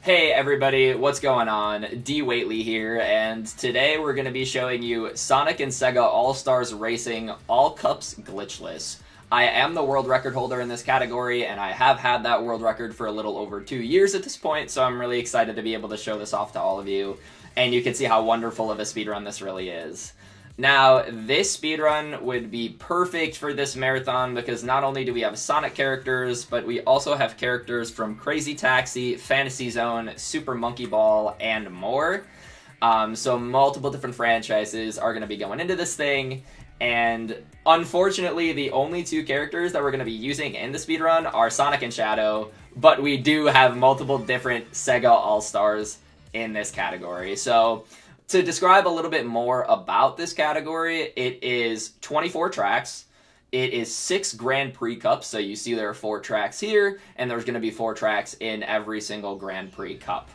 Hey everybody, what's going on? D. Waitley here, and today we're going to be showing you Sonic and SEGA All Stars Racing All Cups Glitchless. I am the world record holder in this category, and I have had that world record for a little over 2 years at this point, so I'm really excited to be able to show this off to all of you, and you can see how wonderful of a speedrun this really is. Now, this speedrun would be perfect for this marathon because not only do we have Sonic characters, but we also have characters from Crazy Taxi, Fantasy Zone, Super Monkey Ball, and more. So multiple different franchises are going to be going into this thing, and unfortunately the only two characters that we're going to be using in the speedrun are Sonic and Shadow, but we do have multiple different SEGA All-Stars in this category. So to describe a little bit more about this category, it is 24 tracks. It is 6 Grand Prix Cups, so you see there are 4 tracks here, and there's going to be 4 tracks in every single Grand Prix Cup.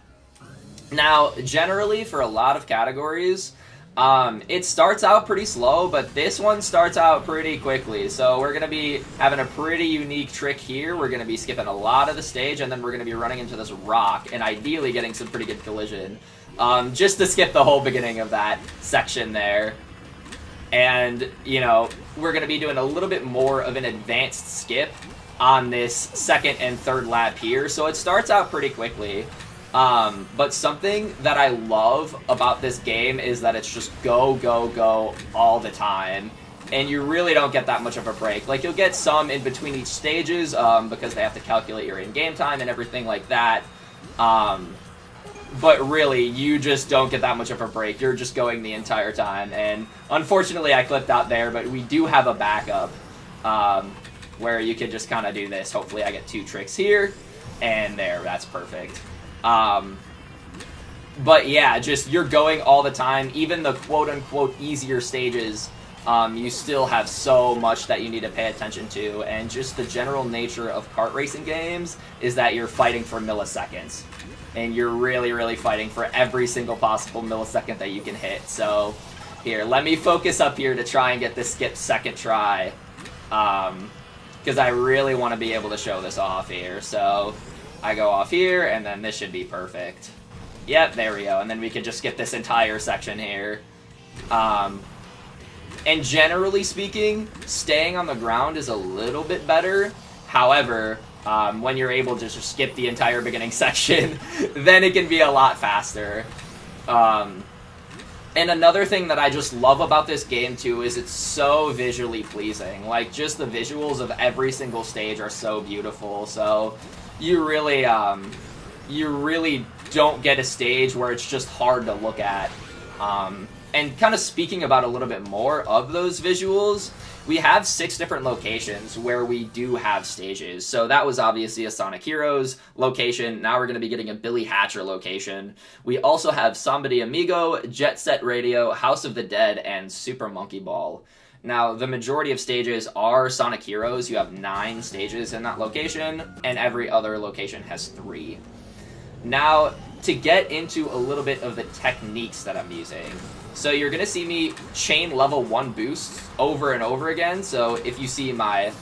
Now, generally, for a lot of categories, it starts out pretty slow, but this one starts out pretty quickly. So we're going to be having a pretty unique trick here. We're going to be skipping a lot of the stage, and then we're going to be running into this rock, and ideally getting some pretty good collision. Just to skip the whole beginning of that section there. And, you know, we're going to be doing a little bit more of an advanced skip on this second and third lap here. So it starts out pretty quickly. But something that I love about this game is that it's just go, go, go all the time. And you really don't get that much of a break. Like, you'll get some in between each stages because they have to calculate your in-game time and everything like that. But really, you just don't get that much of a break. You're just going the entire time. And unfortunately, I clipped out there, but we do have a backup where you could just kind of do this. Hopefully, I get 2 tricks here and there. That's perfect. But yeah, just you're going all the time. Even the quote-unquote easier stages, you still have so much that you need to pay attention to. And just the general nature of kart racing games is that you're fighting for milliseconds. And you're really, really fighting for every single possible millisecond that you can hit. So, here, let me focus up here to try and get this skip second try. Because I really want to be able to show this off here. So, I go off here, and then this should be perfect. Yep, there we go. And then we can just skip this entire section here. And generally speaking, staying on the ground is a little bit better. However, when you're able to just skip the entire beginning section, then it can be a lot faster. And another thing that I just love about this game, too, is it's so visually pleasing. Like, just the visuals of every single stage are so beautiful. So you really don't get a stage where it's just hard to look at. And kind of speaking about a little bit more of those visuals, we have 6 different locations where we do have stages. So that was obviously a Sonic Heroes location. Now we're going to be getting a Billy Hatcher location. We also have Samba de Amigo, Jet Set Radio, House of the Dead, and Super Monkey Ball. Now, the majority of stages are Sonic Heroes. You have 9 stages in that location, and every other location has 3. Now, to get into a little bit of the techniques that I'm using. So you're going to see me chain level 1 boosts over and over again. So if you see my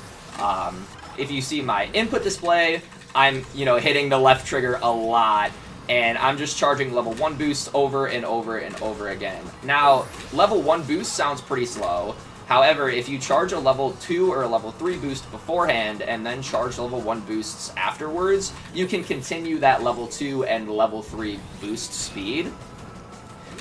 input display, I'm, hitting the left trigger a lot, and I'm just charging level 1 boosts over and over and over again. Now, level 1 boost sounds pretty slow. However, if you charge a level 2 or a level 3 boost beforehand and then charge level 1 boosts afterwards, you can continue that level 2 and level 3 boost speed.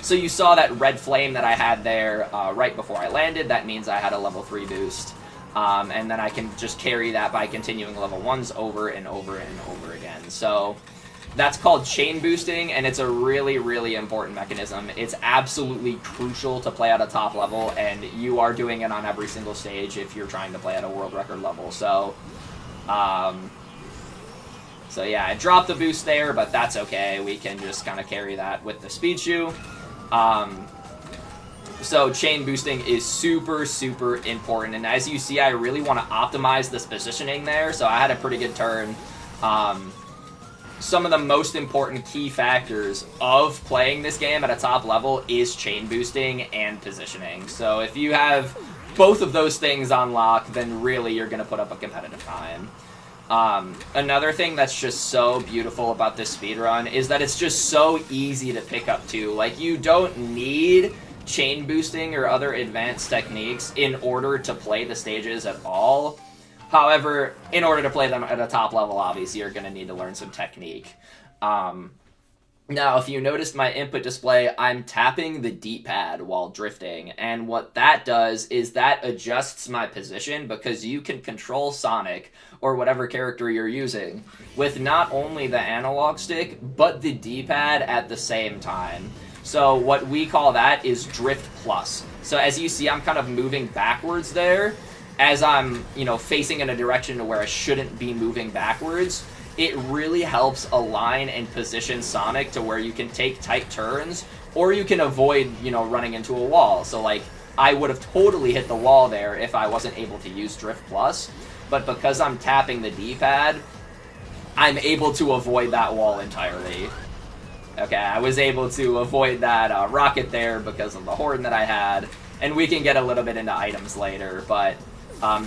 So you saw that red flame that I had there right before I landed. That means I had a level 3 boost. And then I can just carry that by continuing level 1s over and over and over again. So that's called chain boosting, and it's a really, really important mechanism. It's absolutely crucial to play at a top level, and you are doing it on every single stage if you're trying to play at a world record level. So yeah, I dropped the boost there, but that's okay. We can just kind of carry that with the speed shoe. So chain boosting is super, super important, and as you see, I really want to optimize this positioning there, so I had a pretty good turn. Some of the most important key factors of playing this game at a top level is chain boosting and positioning. So if you have both of those things on lock, then really you're going to put up a competitive time. Another thing that's just so beautiful about this speedrun is that it's just so easy to pick up too. Like, you don't need chain boosting or other advanced techniques in order to play the stages at all. However, in order to play them at a top level, obviously, you're going to need to learn some technique. Now, if you noticed my input display, I'm tapping the D-pad while drifting, and what that does is that adjusts my position, because you can control Sonic, or whatever character you're using, with not only the analog stick, but the D-pad at the same time. So what we call that is Drift Plus. So as you see, I'm kind of moving backwards there, as I'm, facing in a direction to where I shouldn't be moving backwards. It really helps align and position Sonic to where you can take tight turns, or you can avoid, running into a wall. So, like, I would have totally hit the wall there if I wasn't able to use Drift Plus, but because I'm tapping the D-pad, I'm able to avoid that wall entirely. Okay, I was able to avoid that rocket there because of the horn that I had, and we can get a little bit into items later, but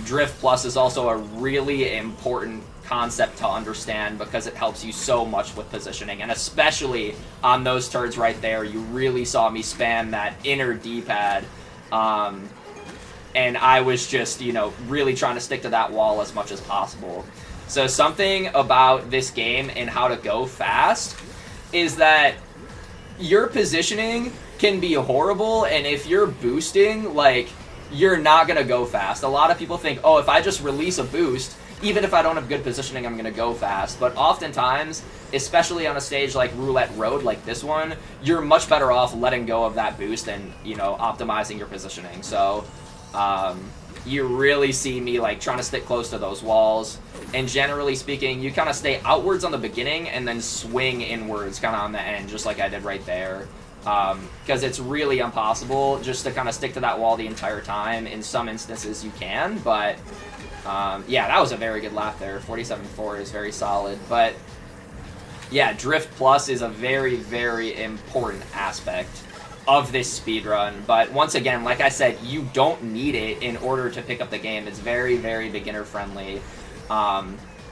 Drift Plus is also a really important concept to understand because it helps you so much with positioning, and especially on those turns right there, you really saw me spam that inner D-pad, and I was just, really trying to stick to that wall as much as possible. So something about this game and how to go fast is that your positioning can be horrible, and if you're boosting, like, you're not going to go fast. A lot of people think, oh, if I just release a boost, even if I don't have good positioning, I'm going to go fast. But oftentimes, especially on a stage like Roulette Road, like this one, you're much better off letting go of that boost and, optimizing your positioning. So, you really see me, like, trying to stick close to those walls. And generally speaking, you kind of stay outwards on the beginning and then swing inwards kind of on the end, just like I did right there. Because it's really impossible just to kind of stick to that wall the entire time. In some instances, you can, but yeah, that was a very good lap there. 47.4 is very solid, but yeah, Drift Plus is a very, very important aspect of this speedrun. But once again, like I said, you don't need it in order to pick up the game. It's very, very beginner friendly.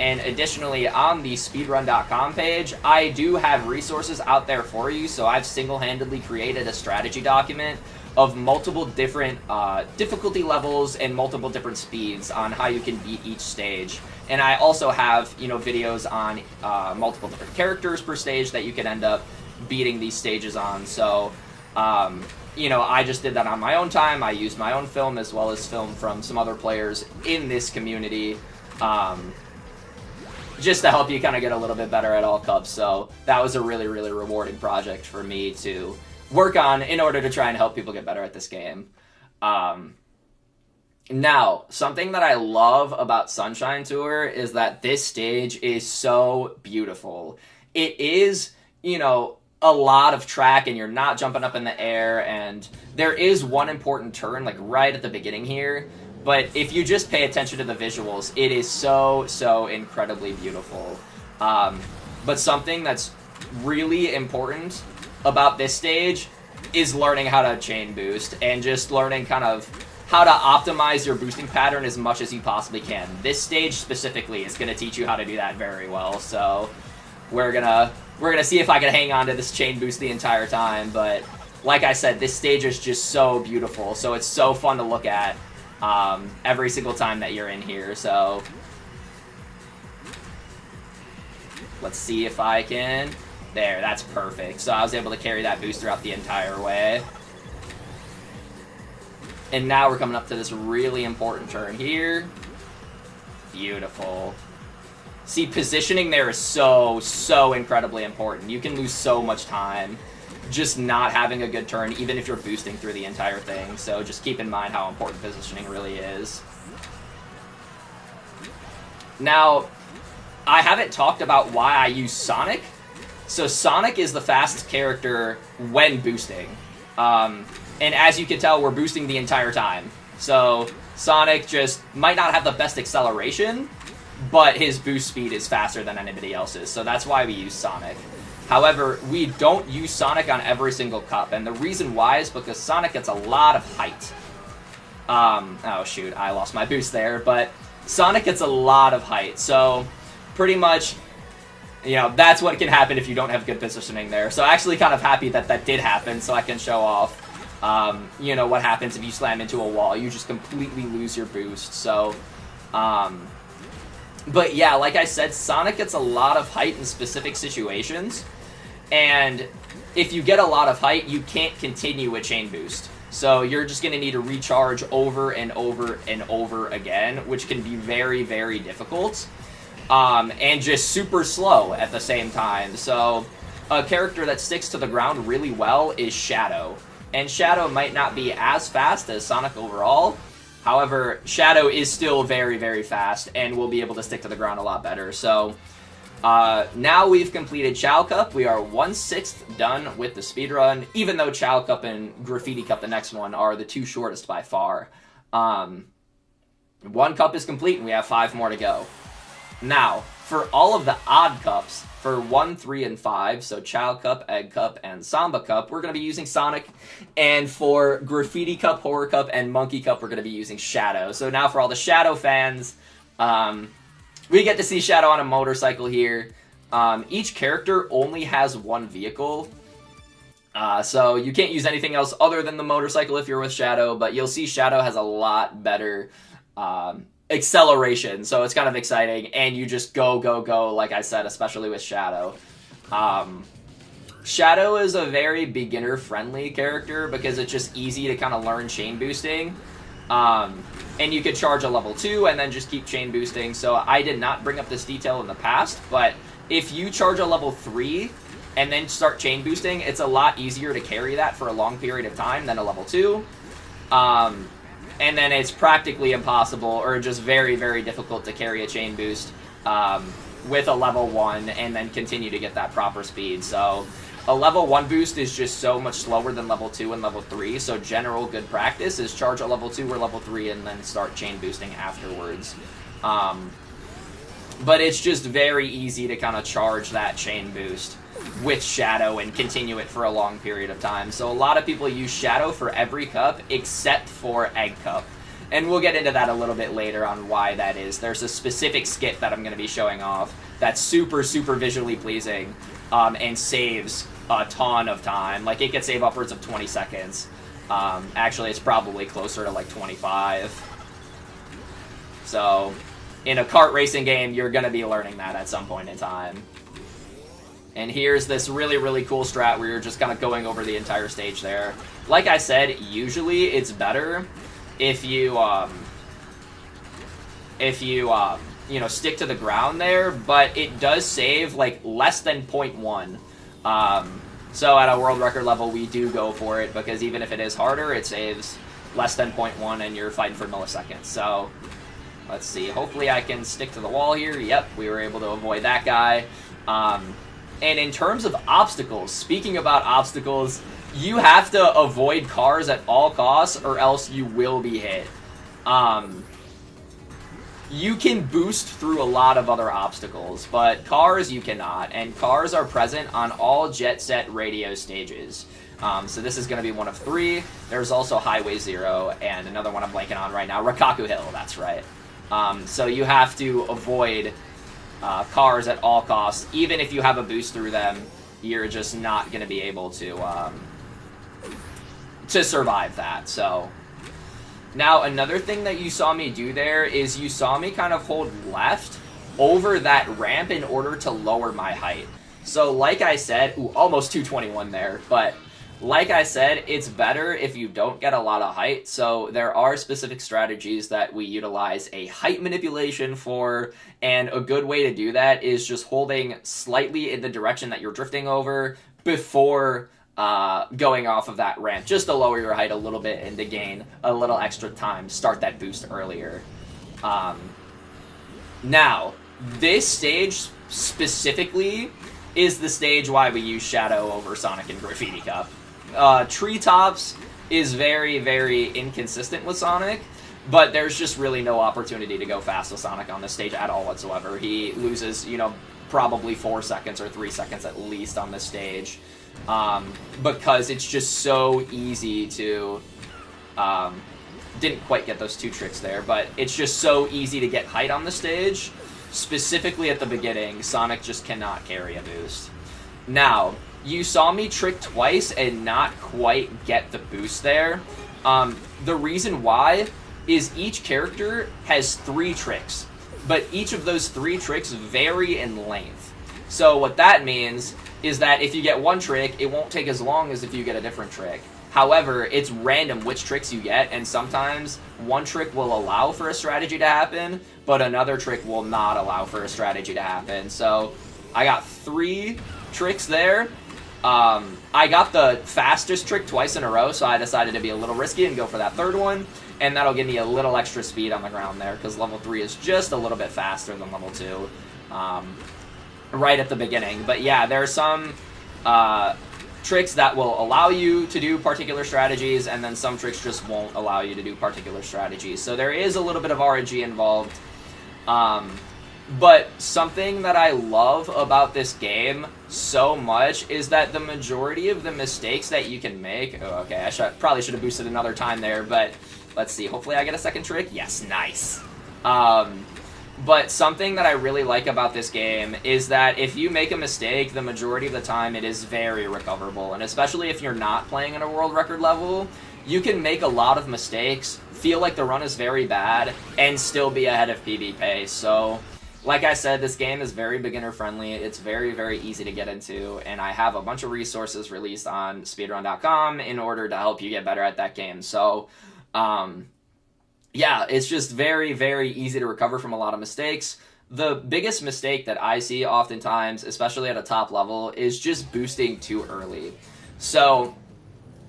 And additionally, on the speedrun.com page, I do have resources out there for you. So I've single-handedly created a strategy document of multiple different difficulty levels and multiple different speeds on how you can beat each stage. And I also have, videos on multiple different characters per stage that you can end up beating these stages on. So, I just did that on my own time. I used my own film as well as film from some other players in this community. Just to help you kind of get a little bit better at all cups. So that was a really, really rewarding project for me to work on in order to try and help people get better at this game. Now, something that I love about Sunshine Tour is that this stage is so beautiful. It is, a lot of track, and you're not jumping up in the air, and there is one important turn, like right at the beginning here. But if you just pay attention to the visuals, it is so, so incredibly beautiful. But something that's really important about this stage is learning how to chain boost and just learning kind of how to optimize your boosting pattern as much as you possibly can. This stage specifically is going to teach you how to do that very well. So we're gonna see if I can hang on to this chain boost the entire time. But like I said, this stage is just so beautiful. So it's so fun to look at. Every single time that you're in here, so let's see if I can. There, that's perfect. So I was able to carry that boost throughout the entire way. And now we're coming up to this really important turn here. Beautiful. See, positioning there is so, so incredibly important. You can lose so much time just not having a good turn, even if you're boosting through the entire thing. So just keep in mind how important positioning really is. Now, I haven't talked about why I use Sonic. So Sonic is the fastest character when boosting. And as you can tell, we're boosting the entire time. So Sonic just might not have the best acceleration, but his boost speed is faster than anybody else's. So that's why we use Sonic. However, we don't use Sonic on every single cup, and the reason why is because Sonic gets a lot of height. Oh shoot, I lost my boost there, but Sonic gets a lot of height. So pretty much, you know, that's what can happen if you don't have good positioning there. So actually kind of happy that that did happen, so I can show off, you know, what happens if you slam into a wall. You just completely lose your boost. So, but yeah, like I said, Sonic gets a lot of height in specific situations, and if you get a lot of height, you can't continue a chain boost. So you're just going to need to recharge over and over and over again, which can be very, very difficult, and just super slow at the same time. So a character that sticks to the ground really well is Shadow. And Shadow might not be as fast as Sonic overall. However, Shadow is still very, very fast and will be able to stick to the ground a lot better. So now we've completed Chow Cup. We are 1/6 done with the speedrun, even though Chow Cup and Graffiti Cup, the next one, are the two shortest by far. One cup is complete, and we have 5 more to go. Now, for all of the odd cups, for 1, 3, and 5, so Chow Cup, Egg Cup, and Samba Cup, we're going to be using Sonic. And for Graffiti Cup, Horror Cup, and Monkey Cup, we're going to be using Shadow. So now for all the Shadow fans, we get to see Shadow on a motorcycle here. Each character only has one vehicle, so you can't use anything else other than the motorcycle if you're with Shadow, but you'll see Shadow has a lot better acceleration, so it's kind of exciting, and you just go, go, go, like I said, especially with Shadow. Shadow is a very beginner-friendly character because it's just easy to kind of learn chain boosting. And you could charge a level 2 and then just keep chain boosting. So I did not bring up this detail in the past, but if you charge a level 3 and then start chain boosting, it's a lot easier to carry that for a long period of time than a level 2. And then it's practically impossible or just very, very difficult to carry a chain boost with a level 1 and then continue to get that proper speed. So a level 1 boost is just so much slower than level 2 and level 3, so general good practice is charge a level 2 or level 3 and then start chain boosting afterwards. But it's just very easy to kind of charge that chain boost with Shadow and continue it for a long period of time. So a lot of people use Shadow for every cup except for Egg Cup. And we'll get into that a little bit later on why that is. There's a specific skit that I'm going to be showing off that's super, super visually pleasing and saves a ton of time. Like, it could save upwards of 20 seconds. Actually, it's probably closer to, like, 25. So, in a kart racing game, you're going to be learning that at some point in time. And here's this really, really cool strat where you're just kind of going over the entire stage there. Like I said, usually it's better if you, you know, stick to the ground there, but it does save, like, less than 0.1. So at a world record level, we do go for it, because even if it is harder, it saves less than 0.1, and you're fighting for milliseconds. So, let's see. Hopefully I can stick to the wall here. Yep, we were able to avoid that guy. And in terms of obstacles, speaking about obstacles, you have to avoid cars at all costs, or else you will be hit. You can boost through a lot of other obstacles, but cars you cannot, and cars are present on all Jet Set radio stages. So this is going to be one of 3. There's also Highway 0, and another one I'm blanking on right now, Rikaku Hill, that's right. So you have to avoid cars at all costs. Even if you have a boost through them, you're just not going to be able to survive that, so... Now, another thing that you saw me do there is you saw me kind of hold left over that ramp in order to lower my height. So, like I said, ooh, almost 221 there, but like I said, it's better if you don't get a lot of height. So there are specific strategies that we utilize a height manipulation for, and a good way to do that is just holding slightly in the direction that you're drifting over before going off of that ramp, just to lower your height a little bit and to gain a little extra time, start that boost earlier. Now, this stage specifically is the stage why we use Shadow over Sonic and Graffiti Cup. Treetops is very, very inconsistent with Sonic, but there's just really no opportunity to go fast with Sonic on this stage at all whatsoever. He loses, you know, probably 4 seconds or 3 seconds at least on this stage. Because it's just so easy to, didn't quite get those 2 tricks there, but it's just so easy to get height on the stage specifically at the beginning, Sonic just cannot carry a boost. Now, you saw me trick twice and not quite get the boost there. The reason why is each character has 3 tricks, but each of those 3 tricks vary in length. So what that means is that if you get one trick, it won't take as long as if you get a different trick. However, it's random which tricks you get, and sometimes one trick will allow for a strategy to happen, but another trick will not allow for a strategy to happen. So I got 3 tricks there. I got the fastest trick twice in a row, so I decided to be a little risky and go for that 3rd one, and that'll give me a little extra speed on the ground there, because level 3 is just a little bit faster than level 2 right at the beginning. But yeah, there are some tricks that will allow you to do particular strategies, and then some tricks just won't allow you to do particular strategies. So there is a little bit of RNG involved. But something that I love about this game so much is that the majority of the mistakes that you can make... Oh, okay, I probably should have boosted another time there, but let's see. Hopefully I get a second trick. Yes, nice. But something that I really like about this game is that if you make a mistake, the majority of the time it is very recoverable. And especially if you're not playing at a world record level, you can make a lot of mistakes, feel like the run is very bad, and still be ahead of PB pace. So, like I said, this game is very beginner friendly. It's very, very easy to get into, and I have a bunch of resources released on speedrun.com in order to help you get better at that game. So, yeah, it's just very, very easy to recover from a lot of mistakes. The biggest mistake that I see oftentimes, especially at a top level, is just boosting too early. So,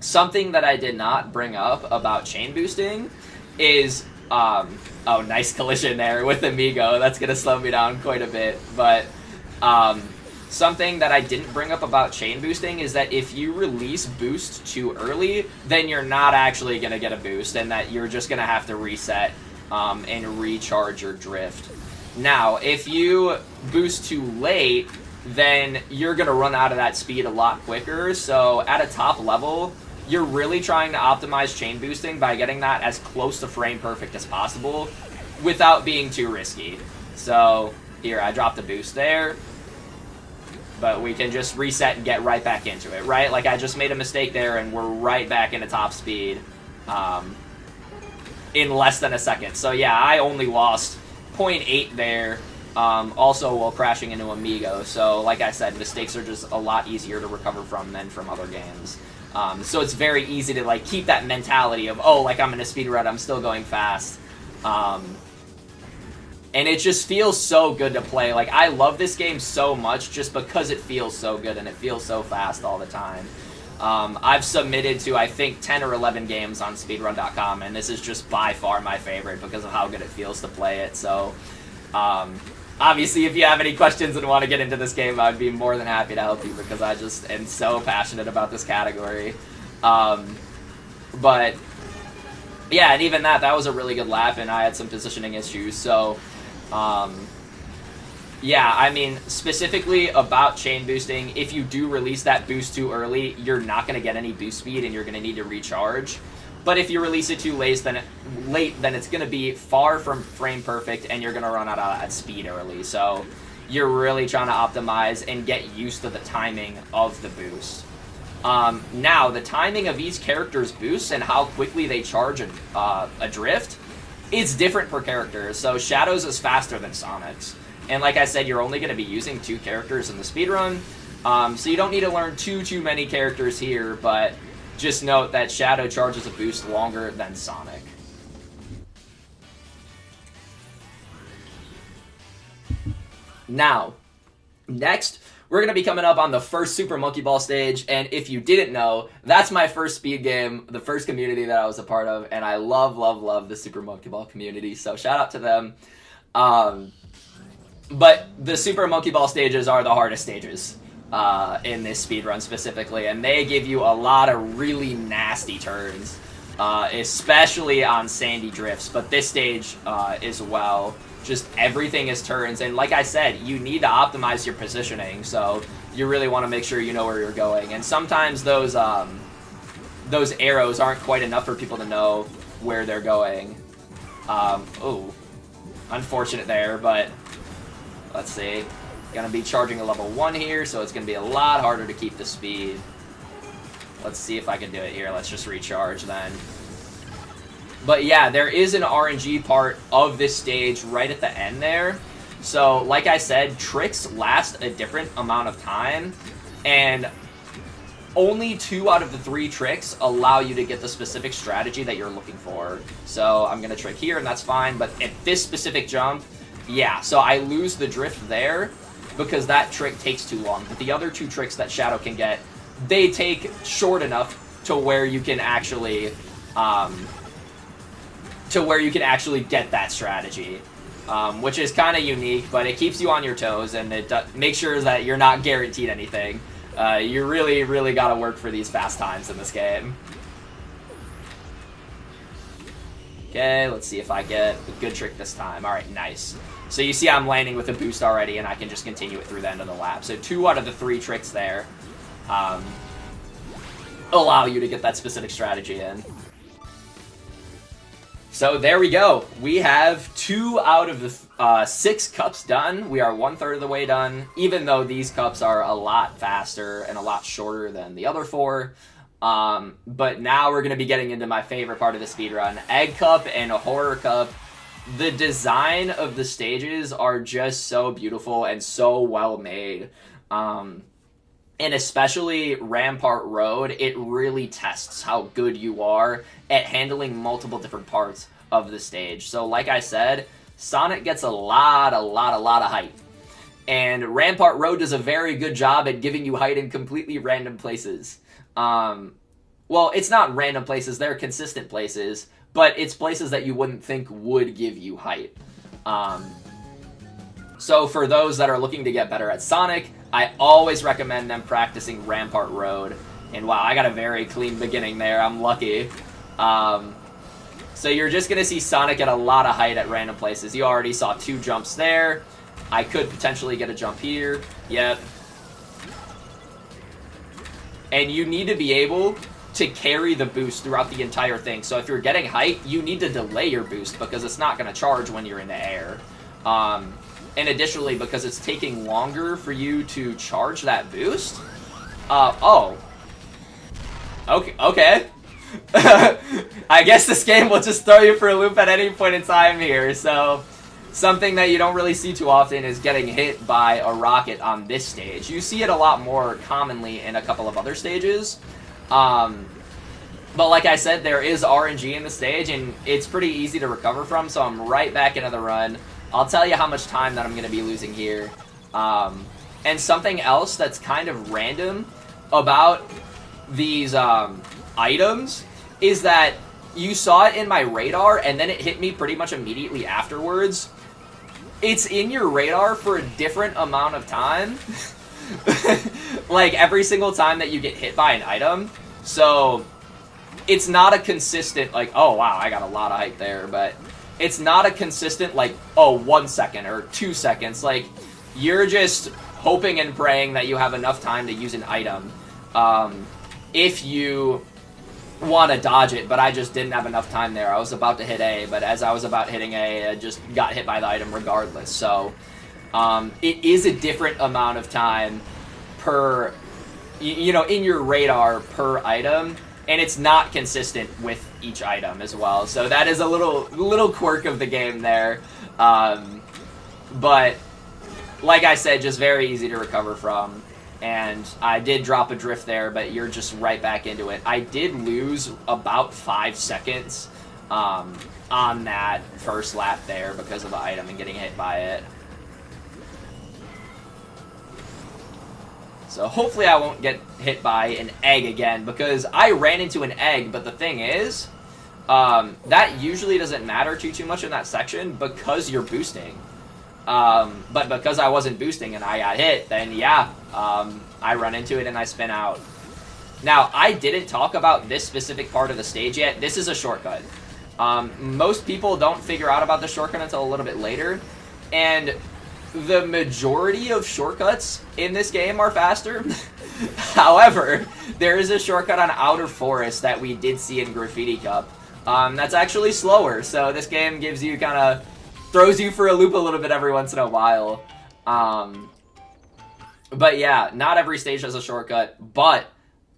something that I did not bring up about chain boosting is... oh, nice collision there with Amigo. That's going to slow me down quite a bit. But something that I didn't bring up about chain boosting is that if you release boost too early, then you're not actually going to get a boost, and that you're just going to have to reset and recharge your drift. Now, if you boost too late, then you're going to run out of that speed a lot quicker. So at a top level, you're really trying to optimize chain boosting by getting that as close to frame perfect as possible without being too risky. So here, I dropped a boost there, but we can just reset and get right back into it, right? Like I just made a mistake there and we're right back into top speed in less than a second. So yeah, I only lost 0.8 there, also while crashing into Amigo. So like I said, mistakes are just a lot easier to recover from than from other games. So it's very easy to like keep that mentality of, oh, like I'm in a speed run, I'm still going fast. And it just feels so good to play. Like, I love this game so much just because it feels so good and it feels so fast all the time. I've submitted to, I think, 10 or 11 games on speedrun.com, and this is just by far my favorite because of how good it feels to play it. So, obviously, if you have any questions and want to get into this game, I'd be more than happy to help you because I just am so passionate about this category. But, yeah, and even that was a really good lap, and I had some positioning issues. So, yeah, I mean, specifically about chain boosting, if you do release that boost too early, you're not going to get any boost speed, and you're going to need to recharge. But if you release it too late, then it's going to be far from frame perfect, and you're going to run out of that speed early. So you're really trying to optimize and get used to the timing of the boost. Now, the timing of each character's boosts and how quickly they charge a drift is different per character. So Shadow's is faster than Sonic's. And like I said, you're only going to be using 2 characters in the speedrun. So you don't need to learn too many characters here, but just note that Shadow charges a boost longer than Sonic. Now, next, we're going to be coming up on the first Super Monkey Ball stage, and if you didn't know, that's my first speed game, the first community that I was a part of, and I love the Super Monkey Ball community, so shout out to them. But the Super Monkey Ball stages are the hardest stages in this speedrun specifically, and they give you a lot of really nasty turns, especially on sandy drifts, but this stage as well. Just everything is turns, and like I said, you need to optimize your positioning, so you really want to make sure you know where you're going, and sometimes those arrows aren't quite enough for people to know where they're going. Oh, unfortunate there, but Let's see. Gonna be charging a level 1 here, so it's gonna be a lot harder to keep the speed. Let's see if I can do it here. Let's just recharge then. But yeah, there is an RNG part of this stage right at the end there. So, like I said, tricks last a different amount of time, and only 2 out of the 3 tricks allow you to get the specific strategy that you're looking for. So, I'm gonna trick here, and that's fine, but at this specific jump, yeah, so I lose the drift there, because that trick takes too long. But the other 2 tricks that Shadow can get, they take short enough to where you can actually, get that strategy, which is kind of unique. But it keeps you on your toes, and it makes sure that you're not guaranteed anything. You really, really got to work for these fast times in this game. Okay, let's see if I get a good trick this time. All right, nice. So you see I'm landing with a boost already, and I can just continue it through the end of the lap. So 2 out of the 3 tricks there allow you to get that specific strategy in. So there we go. We have 2 out of the 6 cups done. We are 1/3 of the way done, even though these cups are a lot faster and a lot shorter than the other 4. But now we're going to be getting into my favorite part of the speedrun, Egg Cup and Horror Cup. The design of the stages are just so beautiful and so well made. And especially Rampart Road, it really tests how good you are at handling multiple different parts of the stage. So like I said, Sonic gets a lot of height. And Rampart Road does a very good job at giving you height in completely random places. Well, it's not random places, they're consistent places, but it's places that you wouldn't think would give you height. So for those that are looking to get better at Sonic, I always recommend them practicing Rampart Road. And wow, I got a very clean beginning there, I'm lucky. So you're just going to see Sonic get a lot of height at random places. You already saw 2 jumps there. I could potentially get a jump here. Yep. And you need to be able to carry the boost throughout the entire thing. So if you're getting height, you need to delay your boost because it's not going to charge when you're in the air. And additionally, because it's taking longer for you to charge that boost. Oh. Okay. I guess this game will just throw you for a loop at any point in time here. So something that you don't really see too often is getting hit by a rocket on this stage. You see it a lot more commonly in a couple of other stages. But like I said, there is RNG in the stage, and it's pretty easy to recover from, so I'm right back into the run. I'll tell you how much time that I'm going to be losing here. And something else that's kind of random about these items is that you saw it in my radar, and then it hit me pretty much immediately afterwards. It's in your radar for a different amount of time. Like, every single time that you get hit by an item. So, it's not a consistent, like, oh, wow, I got a lot of height there, but it's not a consistent, like, oh, 1 second or 2 seconds. Like, you're just hoping and praying that you have enough time to use an item if you want to dodge it, but I just didn't have enough time there. I was about to hit A, but as I was about hitting A, I just got hit by the item regardless. So, it is a different amount of time per, you know, in your radar per item, and it's not consistent with each item as well. So that is a little quirk of the game there. But like I said, just very easy to recover from. And I did drop a drift there, but you're just right back into it. I did lose about 5 seconds on that first lap there because of the item and getting hit by it. So hopefully I won't get hit by an egg again, because I ran into an egg, but the thing is, that usually doesn't matter too much in that section because you're boosting. But because I wasn't boosting and I got hit, then yeah, I run into it and I spin out. Now, I didn't talk about this specific part of the stage yet. This is a shortcut. Most people don't figure out about the shortcut until a little bit later, and the majority of shortcuts in this game are faster. However, there is a shortcut on Outer Forest that we did see in Graffiti Cup. That's actually slower, so this game gives you throws you for a loop a little bit every once in a while. But yeah, not every stage has a shortcut, but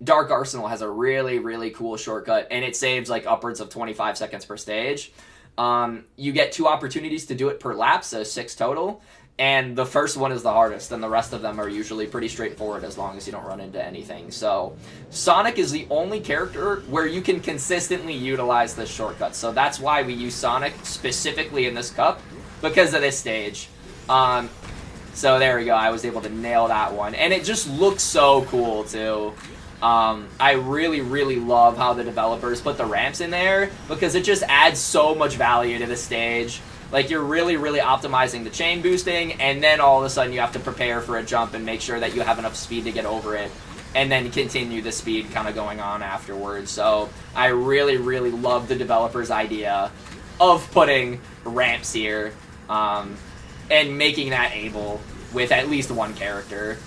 Dark Arsenal has a really, really cool shortcut, and it saves like upwards of 25 seconds per stage. You get 2 opportunities to do it per lap, so 6 total. And the first one is the hardest, and the rest of them are usually pretty straightforward as long as you don't run into anything. So Sonic is the only character where you can consistently utilize this shortcut. So that's why we use Sonic specifically in this cup, because of this stage. So there we go, I was able to nail that one. And it just looks so cool, too. I really, really love how the developers put the ramps in there, because it just adds so much value to the stage. Like, you're really, really optimizing the chain boosting, and then all of a sudden you have to prepare for a jump and make sure that you have enough speed to get over it, and then continue the speed kind of going on afterwards. So I really, really love the developers' idea of putting ramps here, and making that able with at least one character.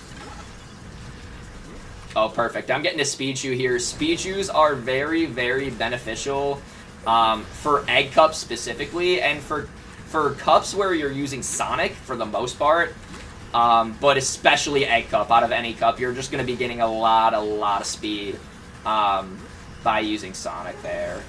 Oh, perfect. I'm getting a speed shoe here. Speed shoes are very, very beneficial for egg cups specifically, and for cups where you're using Sonic for the most part, but especially egg cup. Out of any cup, you're just going to be getting a lot of speed by using Sonic there.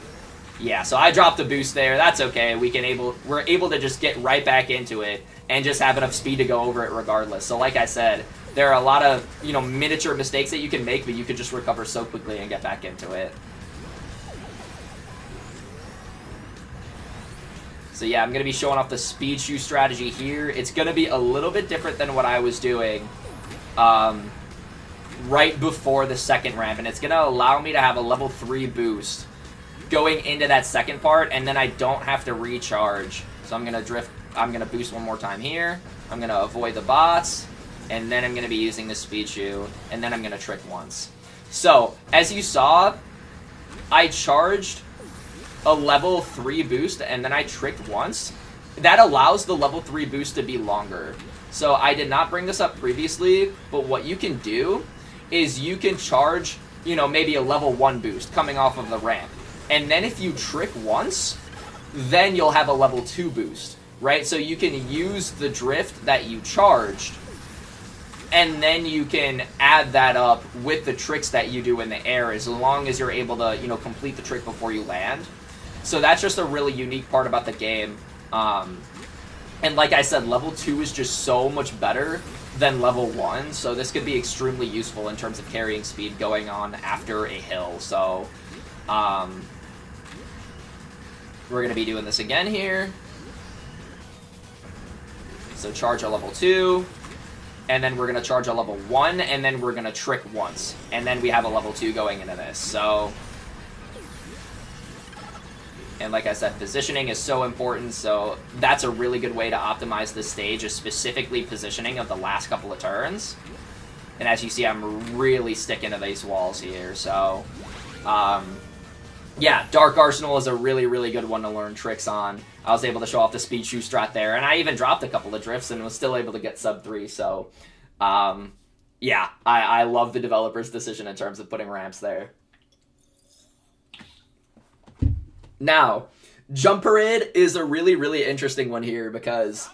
Yeah, so I dropped a boost there. That's okay. We're able to just get right back into it and just have enough speed to go over it regardless. So like I said, there are a lot of, miniature mistakes that you can make, but you can just recover so quickly and get back into it. So yeah, I'm going to be showing off the speed shoe strategy here. It's going to be a little bit different than what I was doing right before the second ramp, and it's going to allow me to have a level 3 boost going into that second part, and then I don't have to recharge. So I'm going to boost one more time here. I'm going to avoid the bots, and then I'm going to be using the speed shoe, and then I'm going to trick once. So, as you saw, I charged a level 3 boost, and then I tricked once. That allows the level 3 boost to be longer. So I did not bring this up previously, but what you can do is you can charge, maybe a level 1 boost coming off of the ramp. And then if you trick once, then you'll have a level 2 boost, right? So you can use the drift that you charged, and then you can add that up with the tricks that you do in the air, as long as you're able to, complete the trick before you land. So that's just a really unique part about the game. And like I said, level 2 is just so much better than level 1, so this could be extremely useful in terms of carrying speed going on after a hill. So we're going to be doing this again here. So charge a level 2, and then we're going to charge a level 1, and then we're going to trick once. And then we have a level 2 going into this. So, and like I said, positioning is so important, so that's a really good way to optimize this stage, is specifically positioning of the last couple of turns. And as you see, I'm really sticking to these walls here, so yeah, Dark Arsenal is a really, really good one to learn tricks on. I was able to show off the speed shoe strat there, and I even dropped a couple of drifts and was still able to get sub 3, so yeah, I love the developer's decision in terms of putting ramps there. Now, Jump Parade is a really, really interesting one here, because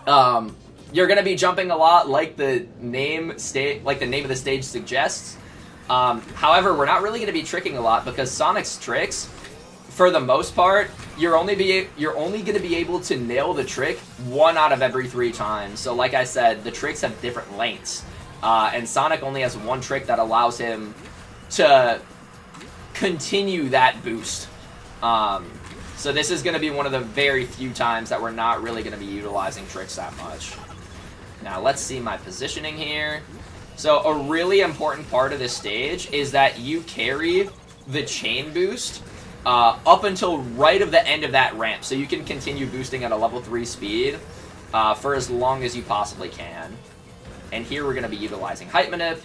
you're going to be jumping a lot like the name of the stage suggests. However, we're not really going to be tricking a lot, because Sonic's tricks, for the most part, you're only going to be able to nail the trick 1 out of every 3 times. So like I said, the tricks have different lengths, and Sonic only has one trick that allows him to continue that boost. So this is going to be one of the very few times that we're not really going to be utilizing tricks that much. Now let's see my positioning here. So a really important part of this stage is that you carry the chain boost up until right of the end of that ramp, so you can continue boosting at a level 3 speed for as long as you possibly can. And here we're going to be utilizing height manip,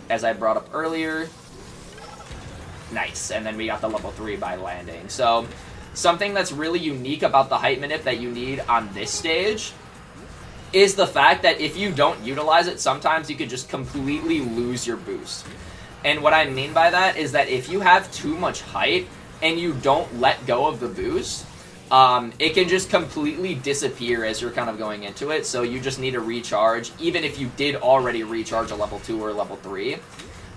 as I brought up earlier. Nice, and then we got the level 3 by landing. So something that's really unique about the height manip that you need on this stage is the fact that if you don't utilize it, sometimes you could just completely lose your boost. And what I mean by that is that if you have too much height and you don't let go of the boost, it can just completely disappear as you're kind of going into it, so you just need to recharge, even if you did already recharge a level 2 or level 3.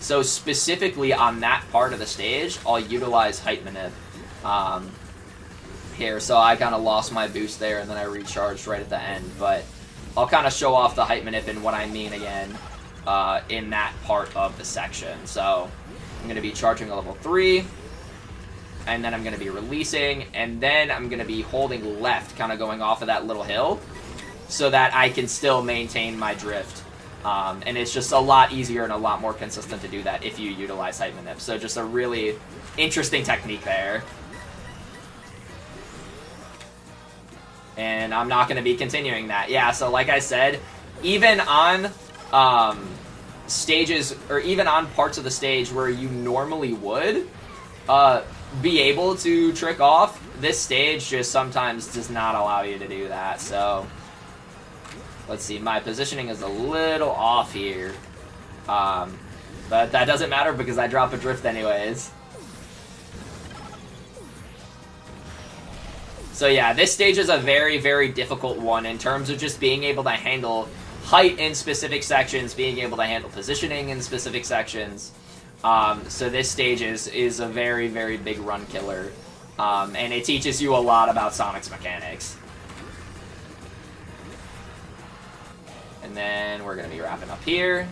So specifically on that part of the stage, I'll utilize height manip here. So I kind of lost my boost there, and then I recharged right at the end, but I'll kind of show off the height manip and what I mean again in that part of the section. So I'm going to be charging a level 3, and then I'm going to be releasing, and then I'm going to be holding left, kind of going off of that little hill, so that I can still maintain my drift. And it's just a lot easier and a lot more consistent to do that if you utilize height manip. So just a really interesting technique there. And I'm not going to be continuing that. Yeah, so like I said, even on stages, or even on parts of the stage where you normally would be able to trick off, this stage just sometimes does not allow you to do that. So let's see, my positioning is a little off here, but that doesn't matter because I drop a drift anyways. So yeah, this stage is a very, very difficult one in terms of just being able to handle height in specific sections, being able to handle positioning in specific sections. So this stage is a very, very big run killer, and it teaches you a lot about Sonic's mechanics. And then we're going to be wrapping up here.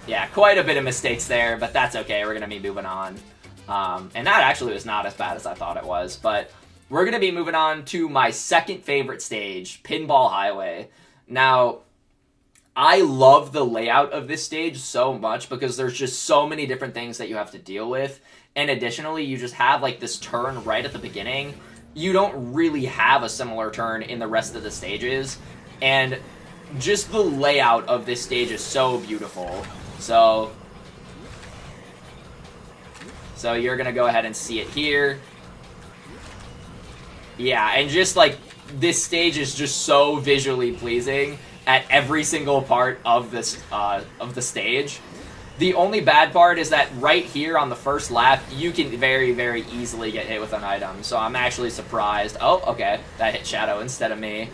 Yeah, quite a bit of mistakes there, but that's okay. We're going to be moving on. And that actually was not as bad as I thought it was, but we're going to be moving on to my second favorite stage, Pinball Highway. Now, I love the layout of this stage so much because there's just so many different things that you have to deal with. And additionally, you just have like this turn right at the beginning. You don't really have a similar turn in the rest of the stages. And just the layout of this stage is so beautiful. So you're going to go ahead and see it here. Yeah, and just like this stage is just so visually pleasing at every single part of this of the stage. The only bad part is that right here on the first lap, you can very, very easily get hit with an item. So I'm actually surprised. Oh, okay, that hit Shadow instead of me.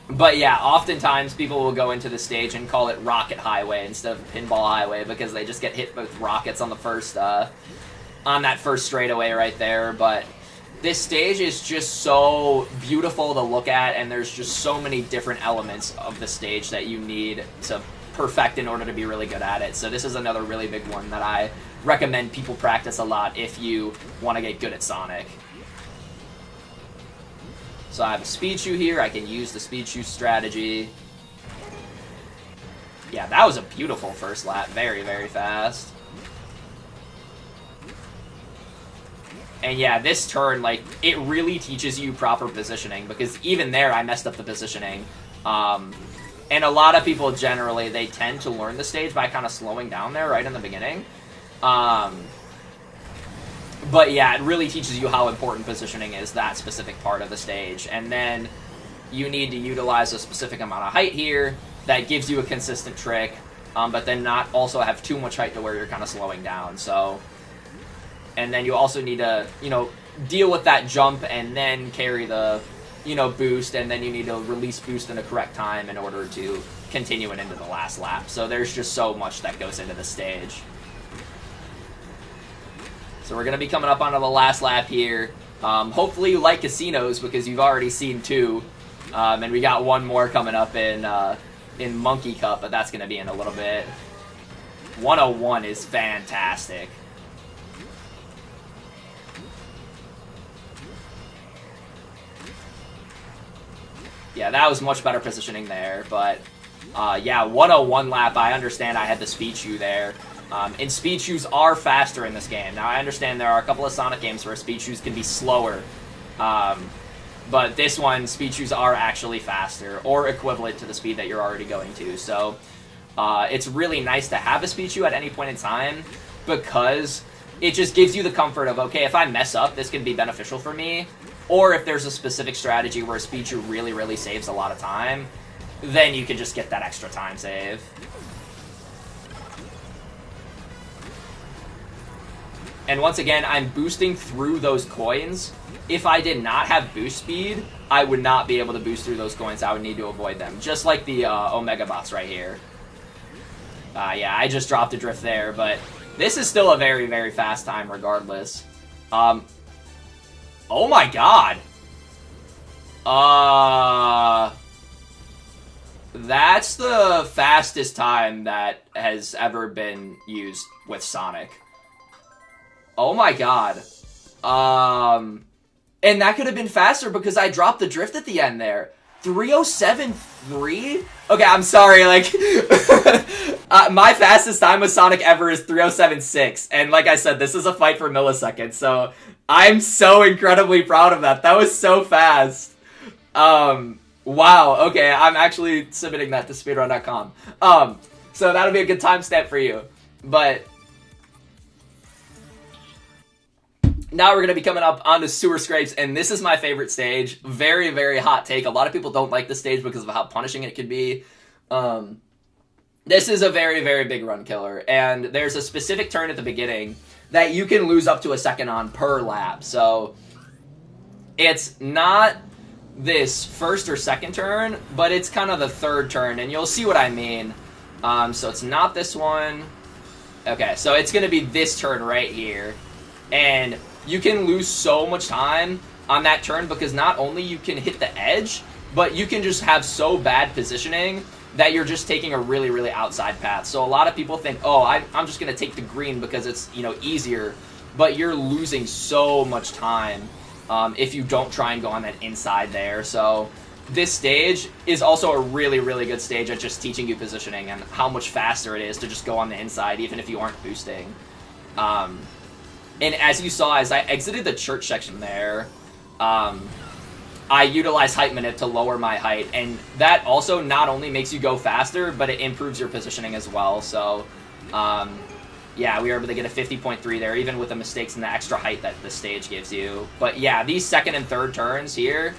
But yeah, oftentimes people will go into the stage and call it Rocket Highway instead of Pinball Highway because they just get hit with rockets on the first on that first straightaway right there. But this stage is just so beautiful to look at, and there's just so many different elements of the stage that you need to perfect in order to be really good at it. So this is another really big one that I recommend people practice a lot if you want to get good at Sonic. So I have a speed shoe here. I can use the speed shoe strategy. Yeah, that was a beautiful first lap. Very, very fast. And yeah, this turn, like, it really teaches you proper positioning, because even there I messed up the positioning. And a lot of people generally, they tend to learn the stage by kind of slowing down there right in the beginning. But yeah, it really teaches you how important positioning is, that specific part of the stage. And then you need to utilize a specific amount of height here that gives you a consistent trick, but then not also have too much height to where you're kind of slowing down. So, and then you also need to, you know, deal with that jump and then carry the, you know, boost, and then you need to release boost in the correct time in order to continue it into the last lap. So there's just so much that goes into the stage. So we're going to be coming up onto the last lap here. Hopefully you like casinos, because you've already seen 2. And we got one more coming up in Monkey Cup, but that's going to be in a little bit. 101 is fantastic. Yeah, that was much better positioning there, but yeah, 101 lap, I understand I had the speed shoe there. And speed shoes are faster in this game. Now, I understand there are a couple of Sonic games where speed shoes can be slower, but this one, speed shoes are actually faster, or equivalent to the speed that you're already going to. So it's really nice to have a speed shoe at any point in time, because it just gives you the comfort of, okay, if I mess up, this can be beneficial for me. Or if there's a specific strategy where a speed shoe really, really saves a lot of time, then you can just get that extra time save. And once again, I'm boosting through those coins. If I did not have boost speed, I would not be able to boost through those coins. I would need to avoid them, just like the Omega bots right here. Yeah, I just dropped a drift there, but this is still a very, very fast time regardless. Oh my god! That's the fastest time that has ever been used with Sonic. Oh my god. And that could have been faster because I dropped the drift at the end there. 307.3? Okay, I'm sorry, like... my fastest time with Sonic ever is 307.6. And like I said, this is a fight for milliseconds, so... I'm so incredibly proud of that. That was so fast. Wow, okay, I'm actually submitting that to speedrun.com. So that'll be a good timestamp for you. But... now we're going to be coming up onto Sewer Scrapes, and this is my favorite stage. Very, very hot take. A lot of people don't like this stage because of how punishing it can be. This is a very, very big run killer, and there's a specific turn at the beginning that you can lose up to a second on per lap. So it's not this first or second turn, but it's kind of the third turn, and you'll see what I mean. So it's not this one. Okay, so it's going to be this turn right here. And you can lose so much time on that turn because not only you can hit the edge, but you can just have so bad positioning that you're just taking a really, really outside path. So a lot of people think, oh, I'm just going to take the green because it's, you know, easier. But you're losing so much time if you don't try and go on that inside there. So this stage is also a really, really good stage at just teaching you positioning and how much faster it is to just go on the inside even if you aren't boosting. And as you saw, as I exited the church section there, I utilized height manip to lower my height, and that also not only makes you go faster, but it improves your positioning as well. So, yeah, we were able to get a 50.3 there, even with the mistakes and the extra height that the stage gives you. But yeah, these second and third turns here,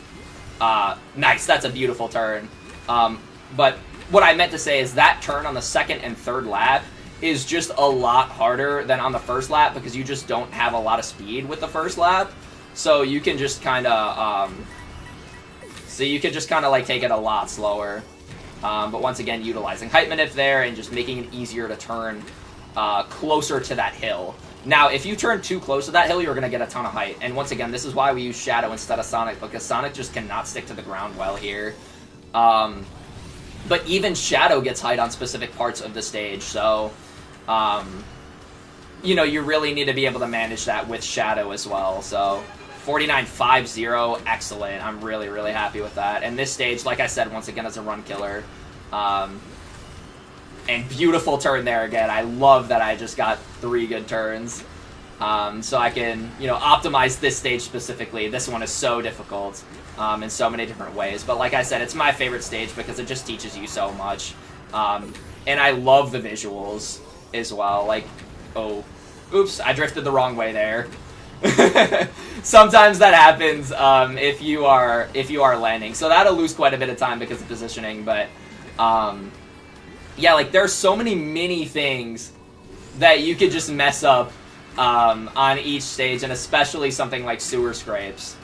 nice, that's a beautiful turn. But what I meant to say is that turn on the second and third lap is just a lot harder than on the first lap because you just don't have a lot of speed with the first lap. So you can just kind of, like take it a lot slower. But once again, utilizing height manip there and just making it easier to turn closer to that hill. Now, if you turn too close to that hill, you're going to get a ton of height. And once again, this is why we use Shadow instead of Sonic, because Sonic just cannot stick to the ground well here. But even Shadow gets height on specific parts of the stage, so... you know, you really need to be able to manage that with Shadow as well. So 49.50, excellent. I'm really, really happy with that. And this stage, like I said, once again, is a run killer. And beautiful turn there again. I love that I just got 3 good turns. So I can, you know, optimize this stage specifically. This one is so difficult in so many different ways. But like I said, it's my favorite stage because it just teaches you so much. And I love the visuals as well. Like, oh, oops, I drifted the wrong way there. Sometimes that happens if you are landing. So that'll lose quite a bit of time because of positioning. But yeah, like there's so many mini things that you could just mess up on each stage, and especially something like Sewer Scrapes.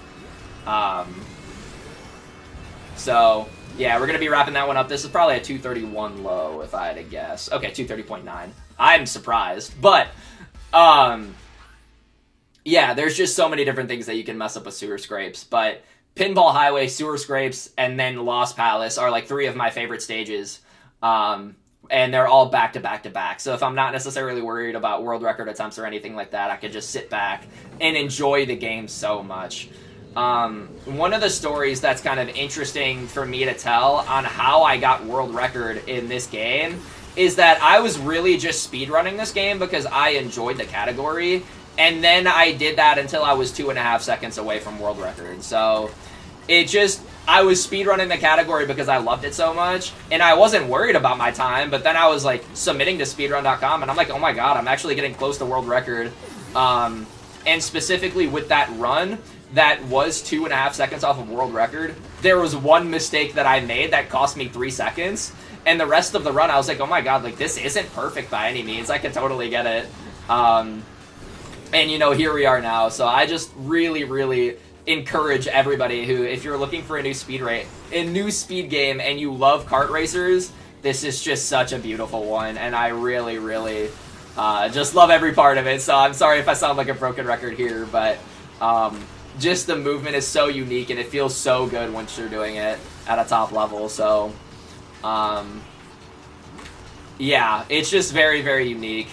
So yeah, we're gonna be wrapping that one up. This is probably a 231 low if I had to guess. Okay, 230.9. I'm surprised, but yeah, there's just so many different things that you can mess up with Sewer Scrapes. But Pinball Highway, Sewer Scrapes, and then Lost Palace are like 3 of my favorite stages. And they're all back to back to back. So if I'm not necessarily worried about world record attempts or anything like that, I could just sit back and enjoy the game so much. One of the stories that's kind of interesting for me to tell on how I got world record in this game is that I was really just speedrunning this game because I enjoyed the category, and then I did that until I was 2.5 seconds away from world record. So it just, I was speedrunning the category because I loved it so much, and I wasn't worried about my time, but then I was like submitting to speedrun.com, and I'm like, oh my god, I'm actually getting close to world record. And specifically with that run, that was 2.5 seconds off of world record, there was one mistake that I made that cost me 3 seconds, and the rest of the run I was like, oh my god, like this isn't perfect by any means, I can totally get it. And, you know, here we are now. So I just really, really encourage everybody who, if you're looking for a new speed game and you love kart racers, this is just such a beautiful one. And I really, really just love every part of it. So I'm sorry if I sound like a broken record here, but just the movement is so unique and it feels so good once you're doing it at a top level. So, yeah, it's just very, very unique.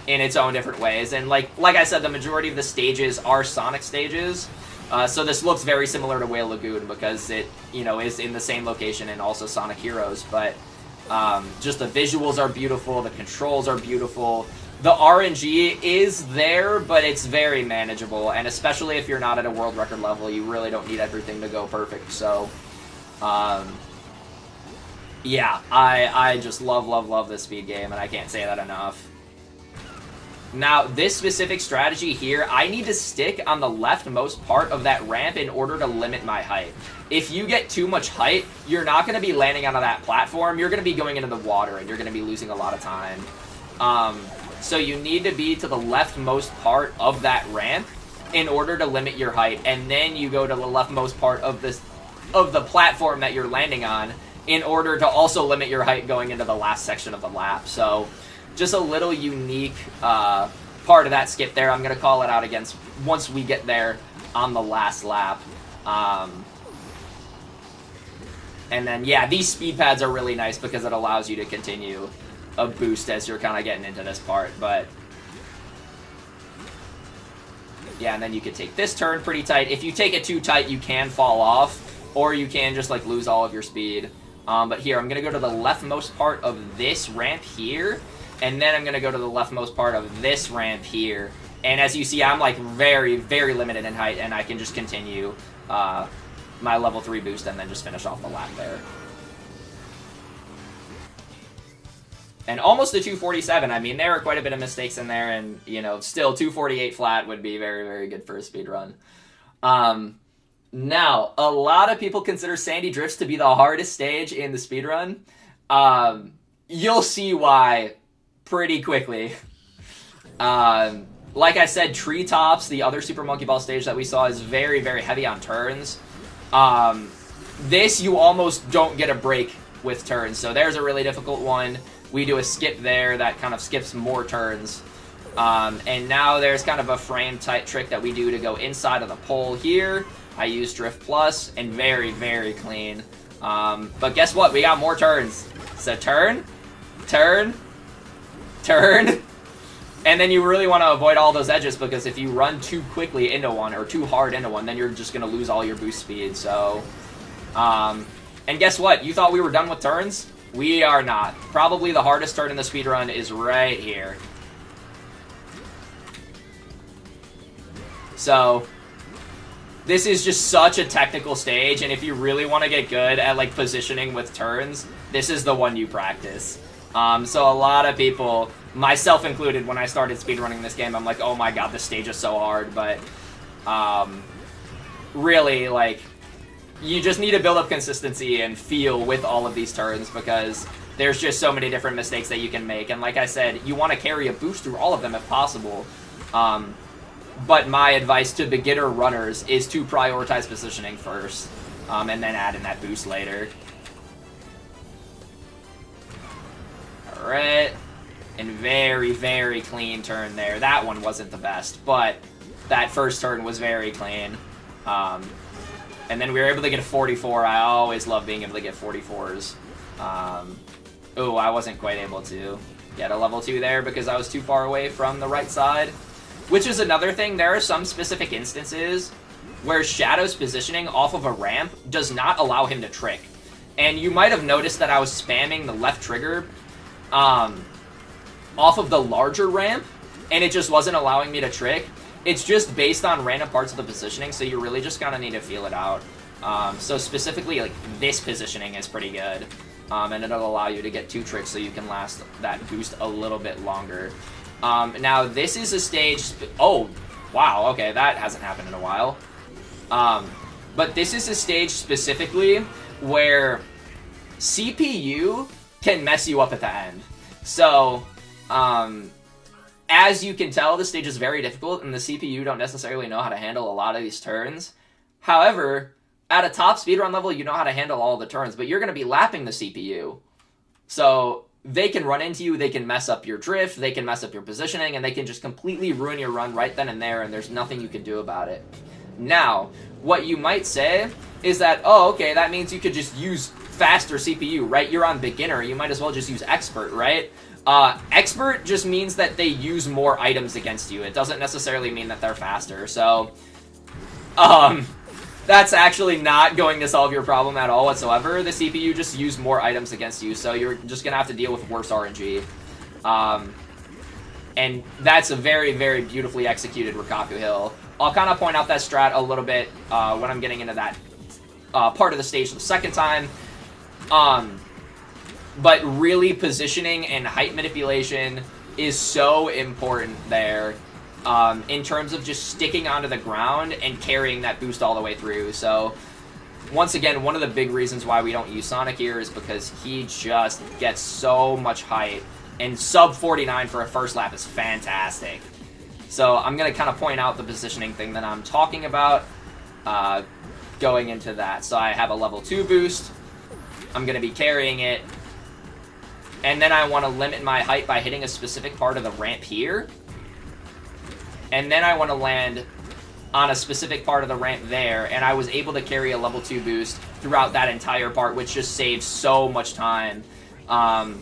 In its own different ways, and like I said, the majority of the stages are Sonic stages, so this looks very similar to Whale Lagoon because it, you know, is in the same location and also Sonic Heroes, but just the visuals are beautiful, the controls are beautiful, the RNG is there, but it's very manageable, and especially if you're not at a world record level, you really don't need everything to go perfect. So yeah, I just love this speed game, and I can't say that enough. Now, this specific strategy here, I need to stick on the leftmost part of that ramp in order to limit my height. If you get too much height, you're not going to be landing onto that platform. You're going to be going into the water, and you're going to be losing a lot of time. So you need to be to the leftmost part of that ramp in order to limit your height, and then you go to the leftmost part of the platform that you're landing on in order to also limit your height going into the last section of the lap. So just a little unique part of that skip there. I'm going to call it out against once we get there on the last lap. And then, yeah, these speed pads are really nice because it allows you to continue a boost as you're kind of getting into this part. But yeah, and then you can take this turn pretty tight. If you take it too tight, you can fall off, or you can just like lose all of your speed. But here, I'm going to go to the leftmost part of this ramp here, and then I'm going to go to the leftmost part of this ramp here. And as you see, I'm like very, very limited in height, and I can just continue my level 3 boost and then just finish off the lap there. And almost a 247. I mean, there are quite a bit of mistakes in there, and, you know, still 248 flat would be very, very good for a speed run. Now, a lot of people consider Sandy Drifts to be the hardest stage in the speedrun. You'll see why pretty quickly. Like I said, Treetops, the other Super Monkey Ball stage that we saw, is very, very heavy on turns. This, you almost don't get a break with turns, so there's a really difficult one. We do a skip there that kind of skips more turns. And now there's kind of a frame-type trick that we do to go inside of the pole here. I use Drift Plus, and very, very clean. But guess what? We got more turns. So turn, turn, turn. And then you really want to avoid all those edges, because if you run too quickly into one, or too hard into one, then you're just going to lose all your boost speed. So, and guess what? You thought we were done with turns? We are not. Probably the hardest turn in the speedrun is right here. So, this is just such a technical stage, and if you really want to get good at like positioning with turns, this is the one you practice. So a lot of people, myself included, when I started speedrunning this game, I'm like, oh my god, this stage is so hard, but really, like, you just need to build up consistency and feel with all of these turns, because there's just so many different mistakes that you can make, and like I said, you want to carry a boost through all of them if possible. But my advice to beginner runners is to prioritize positioning first, and then add in that boost later. Alright, and very, very clean turn there. That one wasn't the best, but that first turn was very clean. And then we were able to get a 44. I always love being able to get 44s. Oh, I wasn't quite able to get a level 2 there because I was too far away from the right side. Which is another thing, there are some specific instances where Shadow's positioning off of a ramp does not allow him to trick. And you might have noticed that I was spamming the left trigger off of the larger ramp, and it just wasn't allowing me to trick. It's just based on random parts of the positioning, so you really just kind of need to feel it out. So specifically, like, this positioning is pretty good, and it'll allow you to get 2 tricks so you can last that boost a little bit longer. Now, this is a stage... Oh, wow, okay, that hasn't happened in a while. But this is a stage specifically where CPU can mess you up at the end. So, as you can tell, this stage is very difficult, and the CPU don't necessarily know how to handle a lot of these turns. However, at a top speedrun level, you know how to handle all the turns, but you're going to be lapping the CPU. So they can run into you, they can mess up your drift, they can mess up your positioning, and they can just completely ruin your run right then and there, and there's nothing you can do about it. Now, what you might say is that, oh, okay, that means you could just use faster CPU, right? You're on beginner, you might as well just use expert, right? Expert just means that they use more items against you. It doesn't necessarily mean that they're faster, so that's actually not going to solve your problem at all whatsoever. The CPU just used more items against you, so you're just going to have to deal with worse RNG. And that's a very, very beautifully executed Rikaku Hill. I'll kind of point out that strat a little bit when I'm getting into that part of the stage the second time. But really, positioning and height manipulation is so important there in terms of just sticking onto the ground and carrying that boost all the way through. So, once again, one of the big reasons why we don't use Sonic here is because he just gets so much height, and sub 49 for a first lap is fantastic. So, I'm going to kind of point out the positioning thing that I'm talking about going into that. So, I have a level 2 boost. I'm going to be carrying it. And then I want to limit my height by hitting a specific part of the ramp here. And then I want to land on a specific part of the ramp there. And I was able to carry a level 2 boost throughout that entire part, which just saves so much time. I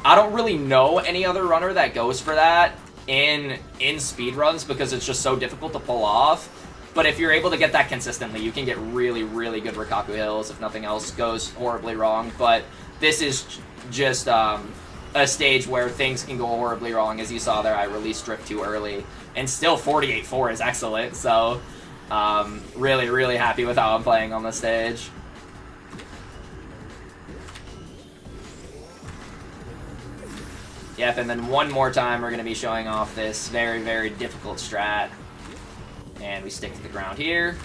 don't really know any other runner that goes for that in speedruns because it's just so difficult to pull off. But if you're able to get that consistently, you can get really, really good Rikaku Hills if nothing else goes horribly wrong. But this is just a stage where things can go horribly wrong. As you saw there, I released drift too early, and still 48.4 is excellent. So really, really happy with how I'm playing on the stage. Yep, and then one more time we're going to be showing off this very, very difficult strat. And we stick to the ground here.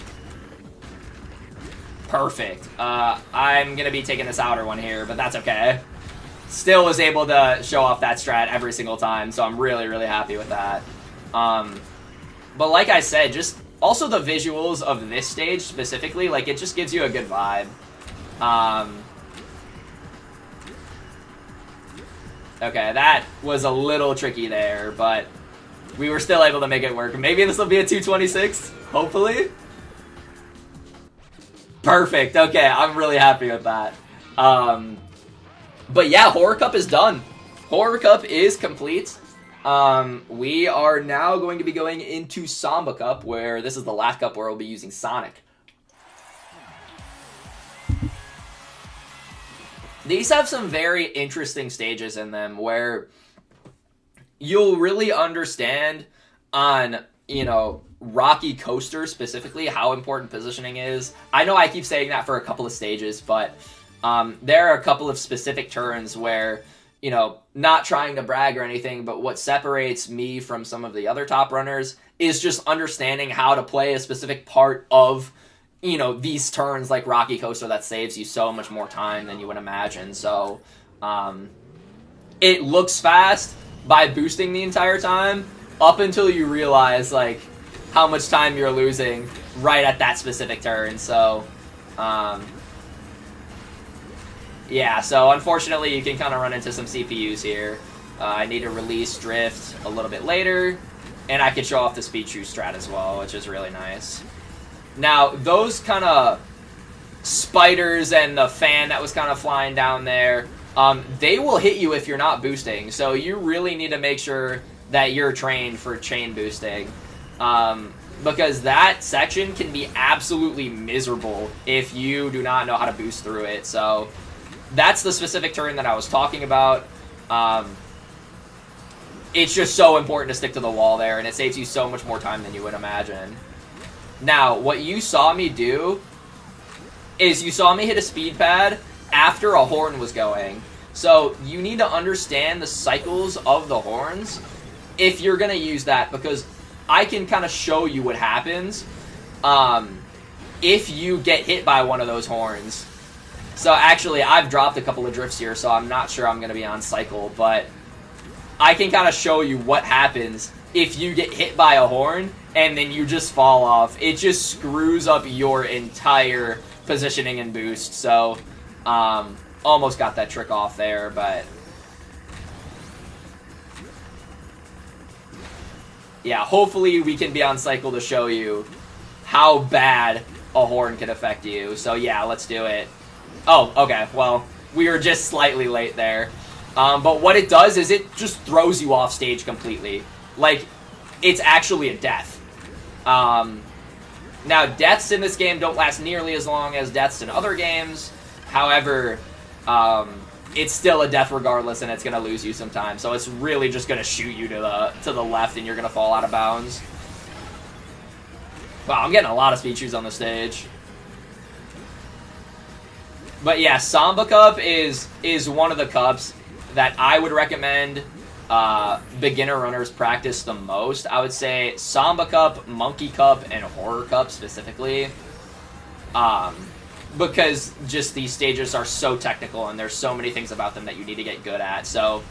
Perfect. I'm going to be taking this outer one here, but that's okay. Still was able to show off that strat every single time, so I'm really, really happy with that. But like I said, just also the visuals of this stage specifically, like, it just gives you a good vibe. Okay, that was a little tricky there, but we were still able to make it work. Maybe this will be a 226, hopefully. Perfect. Okay, I'm really happy with that. But yeah, Horror Cup is done. Horror Cup is complete. We are now going to be going into Samba Cup, where this is the last cup where we'll be using Sonic. These have some very interesting stages in them where you'll really understand on, you know, Rocky Coaster specifically how important positioning is. I know I keep saying that for a couple of stages, but there are a couple of specific turns where, you know, not trying to brag or anything, but what separates me from some of the other top runners is just understanding how to play a specific part of, you know, these turns like Rocky Coaster that saves you so much more time than you would imagine. So it looks fast by boosting the entire time up until you realize, like, how much time you're losing right at that specific turn. So yeah, so unfortunately you can kind of run into some CPUs here. I need to release drift a little bit later, and I can show off the speed true strat as well, which is really nice. Now, those kind of spiders and the fan that was kind of flying down there, they will hit you if you're not boosting, so you really need to make sure that you're trained for chain boosting. Because that section can be absolutely miserable if you do not know how to boost through it. So that's the specific turn that I was talking about. It's just so important to stick to the wall there, and it saves you so much more time than you would imagine. Now, what you saw me do is you saw me hit a speed pad after a horn was going. So you need to understand the cycles of the horns if you're going to use that, because I can kind of show you what happens if you get hit by one of those horns. So actually, I've dropped a couple of drifts here, so I'm not sure I'm going to be on cycle, but I can kind of show you what happens if you get hit by a horn and then you just fall off, it just screws up your entire positioning and boost. So, almost got that trick off there, but yeah, hopefully we can be on cycle to show you how bad a horn can affect you. So yeah, let's do it. Oh, okay, well, we were just slightly late there. But what it does is it just throws you off stage completely. Like, it's actually a death. Now, deaths in this game don't last nearly as long as deaths in other games. However, it's still a death regardless, and it's going to lose you sometime. So it's really just going to shoot you to the left, and you're going to fall out of bounds. Wow, I'm getting a lot of speed shoes on the stage. But yeah, Samba Cup is one of the cups that I would recommend beginner runners practice the most. I would say Samba Cup, Monkey Cup, and Horror Cup specifically. Because just these stages are so technical and there's so many things about them that you need to get good at. So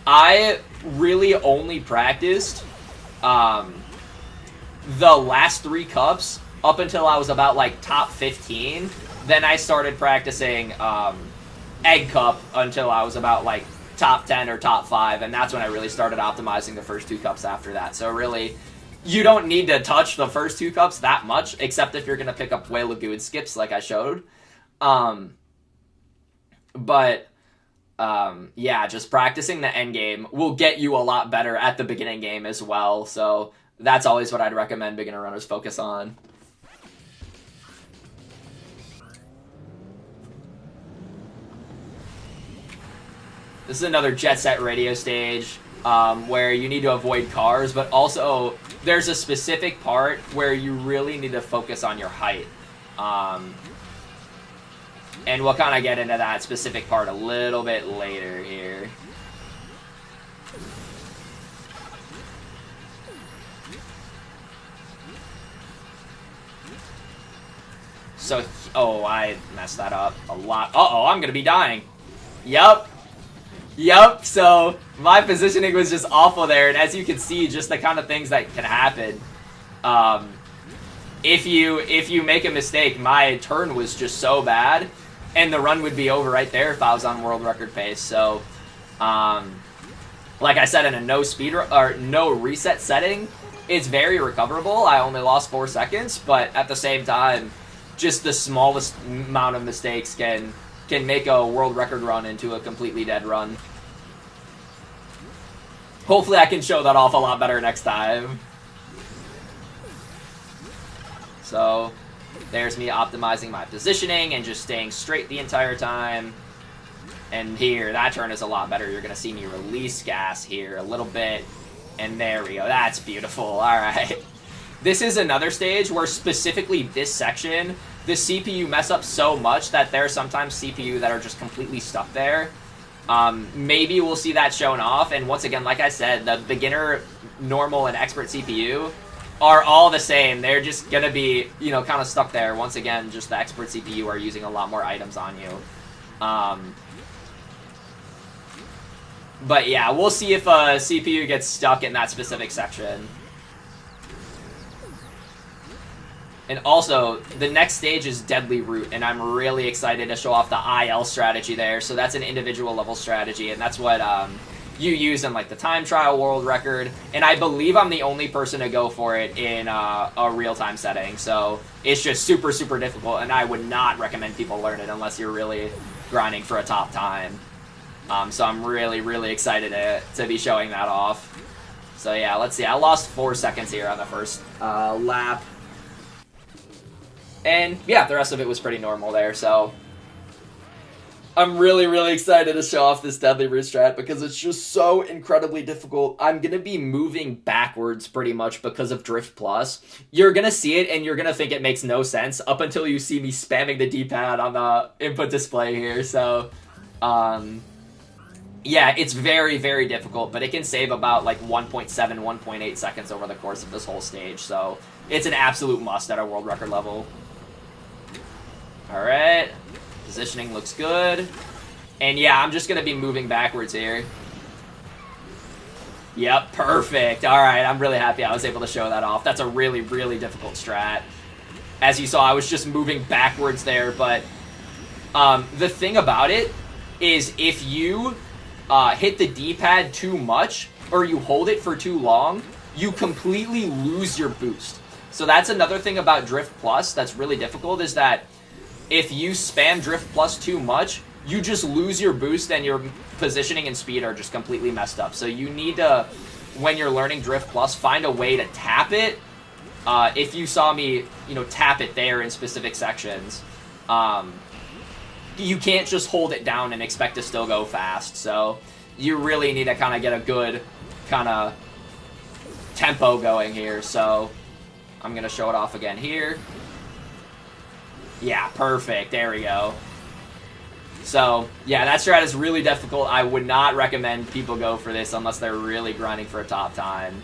I really only practiced the last 3 cups up until I was about like top 15. Then I started practicing Egg Cup until I was about like top 10 or top 5, and that's when I really started optimizing the first 2 cups after that. So really, you don't need to touch the first 2 cups that much, except if you're going to pick up Whale Lagoon skips like I showed. Yeah, just practicing the end game will get you a lot better at the beginning game as well. So that's always what I'd recommend beginner runners focus on. This is another Jet Set Radio stage where you need to avoid cars, but also there's a specific part where you really need to focus on your height. And we'll kind of get into that specific part a little bit later here. So, oh, I messed that up a lot. Uh-oh, I'm going to be dying. Yup. Yep, so my positioning was just awful there, and as you can see, just the kind of things that can happen. If you make a mistake, my turn was just so bad, and the run would be over right there if I was on world record pace. So, like I said, in a no reset setting, it's very recoverable. I only lost 4 seconds, but at the same time, just the smallest amount of mistakes can make a world record run into a completely dead run. Hopefully I can show that off a lot better next time. So, there's me optimizing my positioning and just staying straight the entire time. And here, that turn is a lot better. You're going to see me release gas here a little bit. And there we go. That's beautiful. Alright. This is another stage where specifically this section, the CPU mess up so much that there are sometimes CPU that are just completely stuck there. Maybe we'll see that shown off, and once again, like I said, the beginner, normal, and expert CPU are all the same. They're just going to be, you know, kind of stuck there. Once again, just the expert CPU are using a lot more items on you. But yeah, we'll see if a CPU gets stuck in that specific section. And also, the next stage is Deadly Route, and I'm really excited to show off the IL strategy there. So that's an individual level strategy, and that's what you use in like the time trial world record. And I believe I'm the only person to go for it in a real-time setting. So it's just super, super difficult, and I would not recommend people learn it unless you're really grinding for a top time. So I'm really, really excited to be showing that off. So yeah, let's see. I lost 4 seconds here on the first lap. And yeah, the rest of it was pretty normal there, so I'm really, really excited to show off this Deadly Route strat because it's just so incredibly difficult. I'm going to be moving backwards pretty much because of Drift Plus. You're going to see it and you're going to think it makes no sense up until you see me spamming the D-pad on the input display here, so yeah, it's very, very difficult, but it can save about like 1.7, 1.8 seconds over the course of this whole stage, so it's an absolute must at a world record level. Alright, positioning looks good. And yeah, I'm just going to be moving backwards here. Yep, perfect. All right, I'm really happy I was able to show that off. That's a really, really difficult strat. As you saw, I was just moving backwards there, but the thing about it is if you hit the D-pad too much, or you hold it for too long, you completely lose your boost. So that's another thing about Drift Plus that's really difficult, is that if you spam Drift Plus too much, you just lose your boost and your positioning and speed are just completely messed up. So you need to, when you're learning Drift Plus, find a way to tap it. If you saw me, tap it there in specific sections, you can't just hold it down and expect to still go fast. So you really need to kind of get a good kind of tempo going here. So I'm going to show it off again here. Yeah, perfect. There we go. So, yeah, that strat is really difficult. I would not recommend people go for this unless they're really grinding for a top time.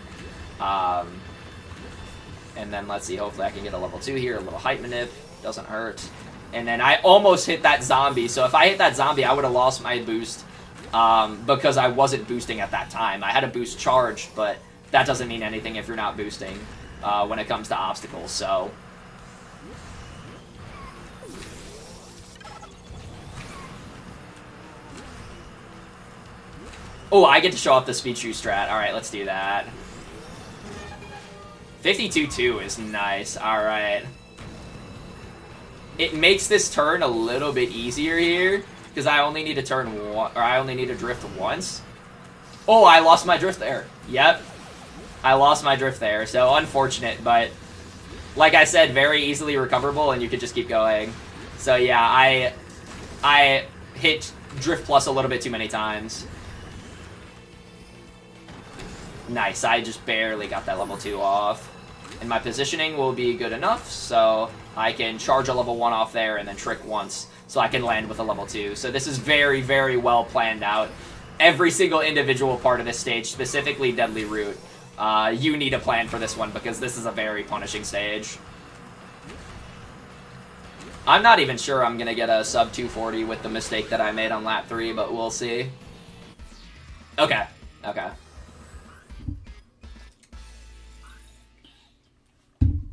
And then, let's see, hopefully I can get a level 2 here. A little height manip. Doesn't hurt. And then I almost hit that zombie. So if I hit that zombie, I would have lost my boost because I wasn't boosting at that time. I had a boost charged, but that doesn't mean anything if you're not boosting when it comes to obstacles. So... oh, I get to show off the speed shoe strat. Alright, let's do that. 52-2 is nice. Alright. It makes this turn a little bit easier here, because I only need to turn one, or I only need to drift once. Oh, I lost my drift there. Yep. I lost my drift there, so unfortunate, but like I said, very easily recoverable, and you could just keep going. So yeah, I hit Drift Plus a little bit too many times. Nice, I just barely got that level 2 off. And my positioning will be good enough, so I can charge a level 1 off there and then trick once, so I can land with a level 2. So this is very, very well planned out. Every single individual part of this stage, specifically Deadly Route, you need a plan for this one, because this is a very punishing stage. I'm not even sure I'm going to get a sub 240 with the mistake that I made on lap 3, but we'll see. Okay, okay.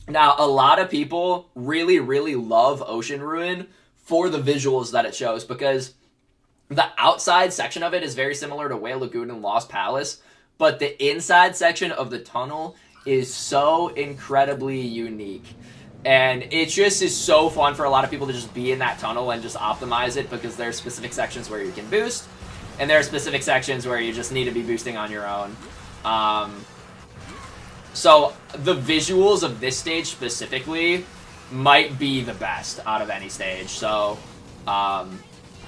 Now, a lot of people really, really love Ocean Ruin for the visuals that it shows, because the outside section of it is very similar to Whale Lagoon and Lost Palace, but the inside section of the tunnel is so incredibly unique. And it just is so fun for a lot of people to just be in that tunnel and just optimize it, because there are specific sections where you can boost, and there are specific sections where you just need to be boosting on your own. So the visuals of this stage specifically might be the best out of any stage. So,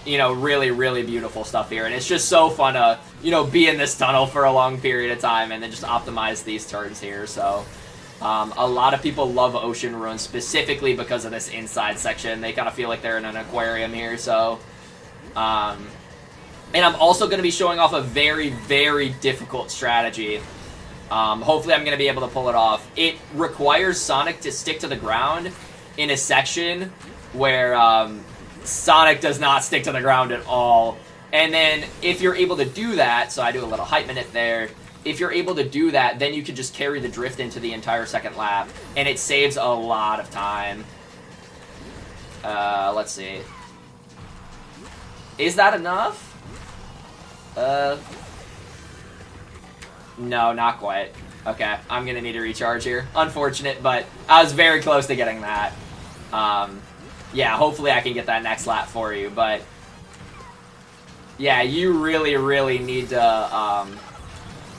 really, really beautiful stuff here. And it's just so fun to, be in this tunnel for a long period of time and then just optimize these turns here. So, a lot of people love Ocean Ruin specifically because of this inside section. They kind of feel like they're in an aquarium here. So, and I'm also going to be showing off a very, very difficult strategy. Hopefully I'm going to be able to pull it off. It requires Sonic to stick to the ground in a section where Sonic does not stick to the ground at all. And then if you're able to do that, so I do a little hype minute there, if you're able to do that, then you can just carry the drift into the entire second lap, and it saves a lot of time. Let's see. Is that enough? No, not quite. Okay, I'm going to need to recharge here. Unfortunate, but I was very close to getting that. Yeah, hopefully I can get that next lap for you, but... yeah, you really, really need to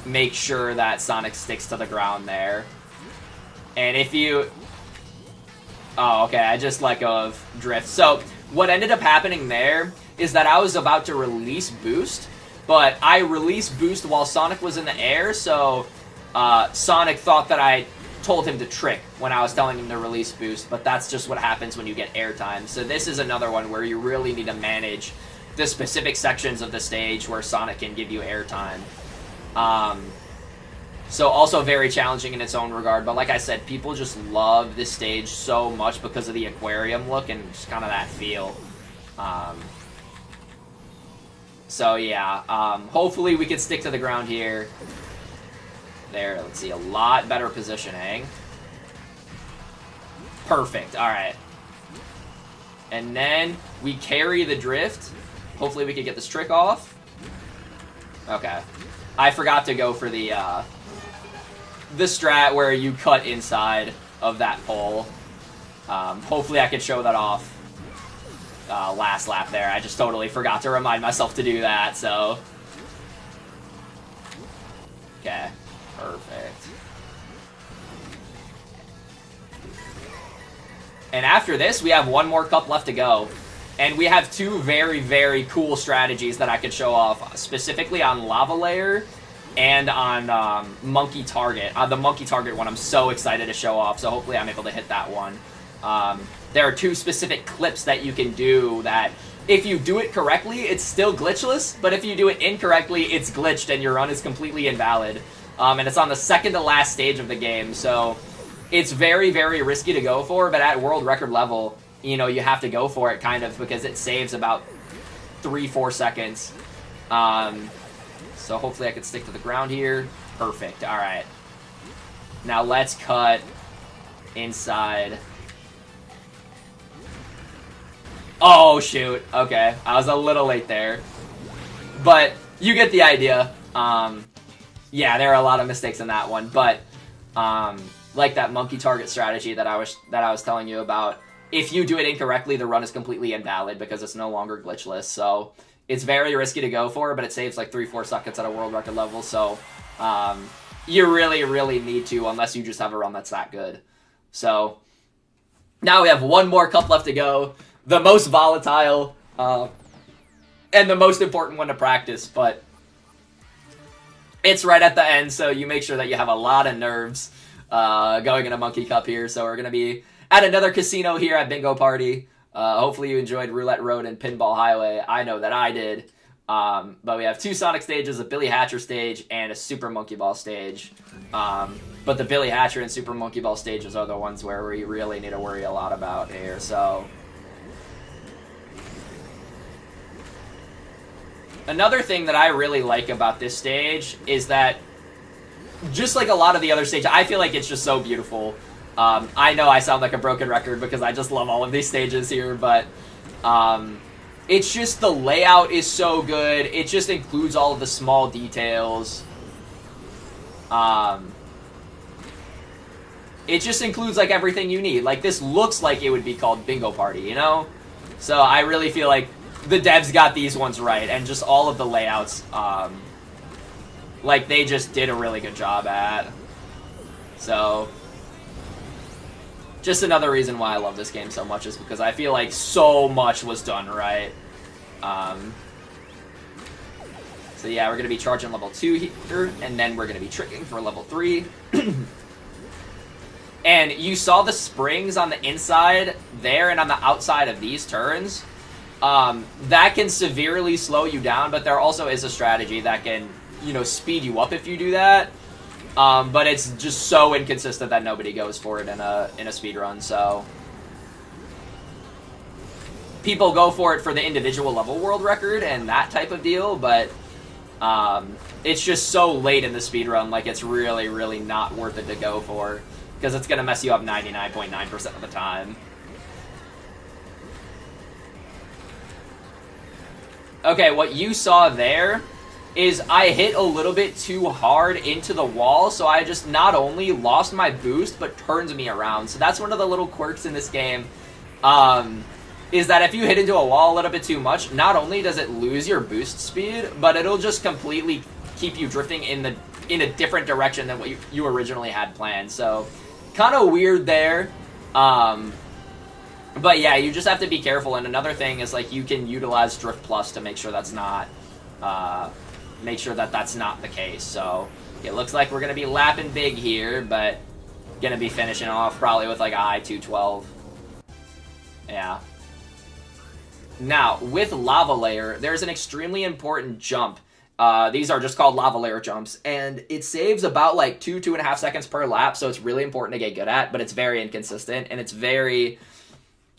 make sure that Sonic sticks to the ground there. And if you... oh, okay, I just let go of drift. So, what ended up happening there is that I was about to release boost, but I released boost while Sonic was in the air, so Sonic thought that I told him to trick when I was telling him to release boost, but that's just what happens when you get airtime. So this is another one where you really need to manage the specific sections of the stage where Sonic can give you airtime. So also very challenging in its own regard, but like I said, people just love this stage so much because of the aquarium look and just kind of that feel. So yeah, hopefully we can stick to the ground here. There, let's see, a lot better positioning. Perfect, alright. And then we carry the drift. Hopefully we can get this trick off. Okay. I forgot to go for the strat where you cut inside of that pole. Hopefully I can show that off last lap there. I just totally forgot to remind myself to do that, so. Okay, perfect. And after this, we have one more cup left to go. And we have two very, very cool strategies that I could show off, specifically on Lava Layer and on Monkey Target. The Monkey Target one I'm so excited to show off, so hopefully I'm able to hit that one. There are two specific clips that you can do that, if you do it correctly, it's still glitchless, but if you do it incorrectly, it's glitched and your run is completely invalid. And it's on the second to last stage of the game, so it's very, very risky to go for, but at world record level, you know, you have to go for it, kind of, because it saves about 3-4 seconds. So hopefully I can stick to the ground here. Perfect, alright. Now let's cut inside. Oh, shoot. Okay, I was a little late there. But you get the idea. Yeah, there are a lot of mistakes in that one, but like that monkey target strategy that I was telling you about, if you do it incorrectly, the run is completely invalid because it's no longer glitchless. So it's very risky to go for, but it saves like 3-4 seconds at a world record level. So you really, really need to, unless you just have a run that's that good. So now we have one more cup left to go. The most volatile and the most important one to practice, but it's right at the end, so you make sure that you have a lot of nerves going in a Monkey Cup here. So we're going to be at another casino here at Bingo Party. Hopefully you enjoyed Roulette Road and Pinball Highway. I know that I did. But we have two Sonic stages, a Billy Hatcher stage, and a Super Monkey Ball stage. But the Billy Hatcher and Super Monkey Ball stages are the ones where we really need to worry a lot about here. So another thing that I really like about this stage is that, just like a lot of the other stages, I feel like it's just so beautiful. I know I sound like a broken record because I just love all of these stages here, but it's just the layout is so good. It just includes all of the small details. It just includes like everything you need. Like, this looks like it would be called Bingo Party, you know? So I really feel like the devs got these ones right, and just all of the layouts, like, they just did a really good job at. So just another reason why I love this game so much is because I feel like so much was done right. So yeah, we're going to be charging level 2 here, and then we're going to be tricking for level 3. And you saw the springs on the inside there and on the outside of these turns. That can severely slow you down, but there also is a strategy that can, you know, speed you up if you do that. But it's just so inconsistent that nobody goes for it in a speed run. So people go for it for the individual level world record and that type of deal, but it's just so late in the speed run, like, it's really, really not worth it to go for, because it's gonna mess you up 99.9% of the time. Okay, what you saw there is I hit a little bit too hard into the wall, so I just not only lost my boost, but turned me around. So that's one of the little quirks in this game, is that if you hit into a wall a little bit too much, not only does it lose your boost speed, but it'll just completely keep you drifting in a different direction than what you originally had planned. So kind of weird there. But yeah, you just have to be careful. And another thing is, like, you can utilize Drift Plus to make sure that's not the case. So it looks like we're gonna be lapping big here, but gonna be finishing off probably with like a high 212. Yeah. Now with Lava Layer, there's an extremely important jump. These are just called Lava Layer jumps, and it saves about like 2.5 seconds per lap, so it's really important to get good at, but it's very inconsistent, and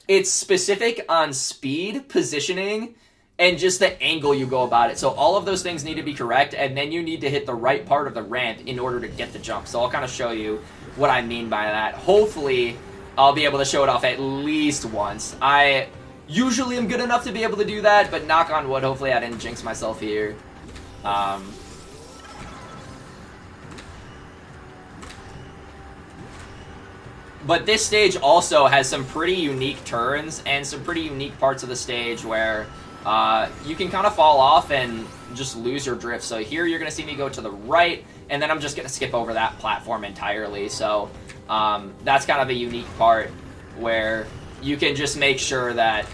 it's specific on speed, positioning, and just the angle you go about it. So all of those things need to be correct, and then you need to hit the right part of the ramp in order to get the jump. So I'll kind of show you what I mean by that. Hopefully, I'll be able to show it off at least once. I usually am good enough to be able to do that, but knock on wood, hopefully I didn't jinx myself here. But this stage also has some pretty unique turns and some pretty unique parts of the stage where you can kind of fall off and just lose your drift. So here you're going to see me go to the right, and then I'm just going to skip over that platform entirely. So that's kind of a unique part where you can just make sure that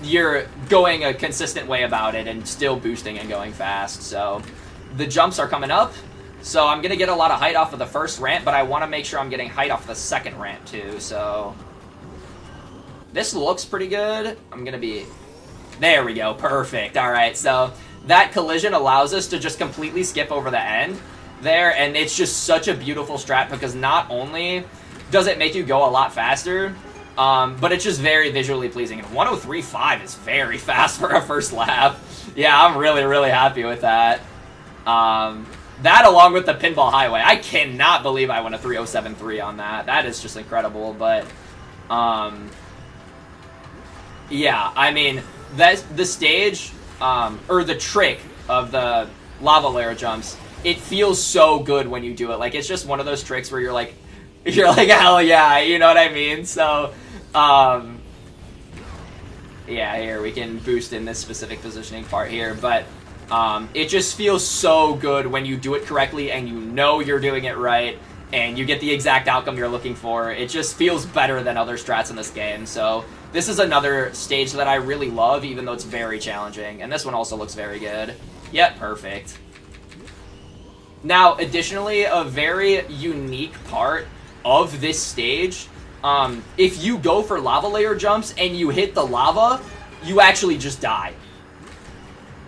you're going a consistent way about it and still boosting and going fast. So the jumps are coming up. So I'm going to get a lot of height off of the first ramp, but I want to make sure I'm getting height off the second ramp too. So this looks pretty good. I'm going to be... There we go. Perfect. All right. So that collision allows us to just completely skip over the end there. And it's just such a beautiful strat because not only does it make you go a lot faster, but it's just very visually pleasing. And 103.5 is very fast for a first lap. Yeah, I'm really, really happy with that. That along with the Pinball Highway. I cannot believe I went a 307.3 on that. That is just incredible. But, yeah, I mean, that's the stage, or the trick of the lava layer jumps, it feels so good when you do it. Like, it's just one of those tricks where you're like, hell yeah, you know what I mean? So, yeah, here, we can boost in this specific positioning part here, but... it just feels so good when you do it correctly and you know you're doing it right and you get the exact outcome you're looking for. It just feels better than other strats in this game. So this is another stage that I really love, even though it's very challenging. And this one also looks very good. Yep, perfect. Now, additionally, a very unique part of this stage, if you go for lava layer jumps and you hit the lava, you actually just die.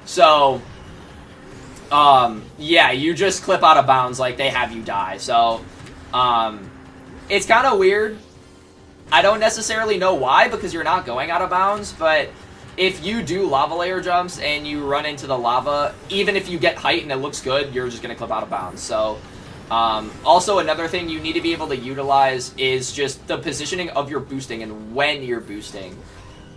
So, yeah, you just clip out of bounds like they have you die. So, it's kind of weird. I don't necessarily know why, because you're not going out of bounds, but if you do lava layer jumps and you run into the lava, even if you get height and it looks good, you're just going to clip out of bounds. So, also another thing you need to be able to utilize is just the positioning of your boosting and when you're boosting.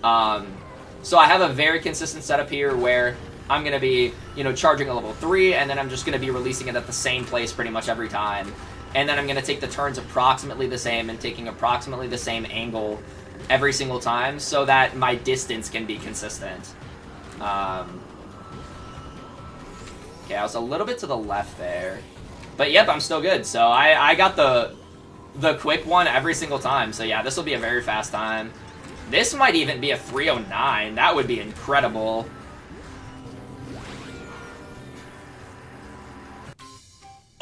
So I have a very consistent setup here where I'm going to be, you know, charging a level 3, and then I'm just going to be releasing it at the same place pretty much every time. And then I'm going to take the turns approximately the same and taking approximately the same angle every single time so that my distance can be consistent. Okay, I was a little bit to the left there. But yep, I'm still good. So I got the quick one every single time. So yeah, this will be a very fast time. This might even be a 309. That would be incredible.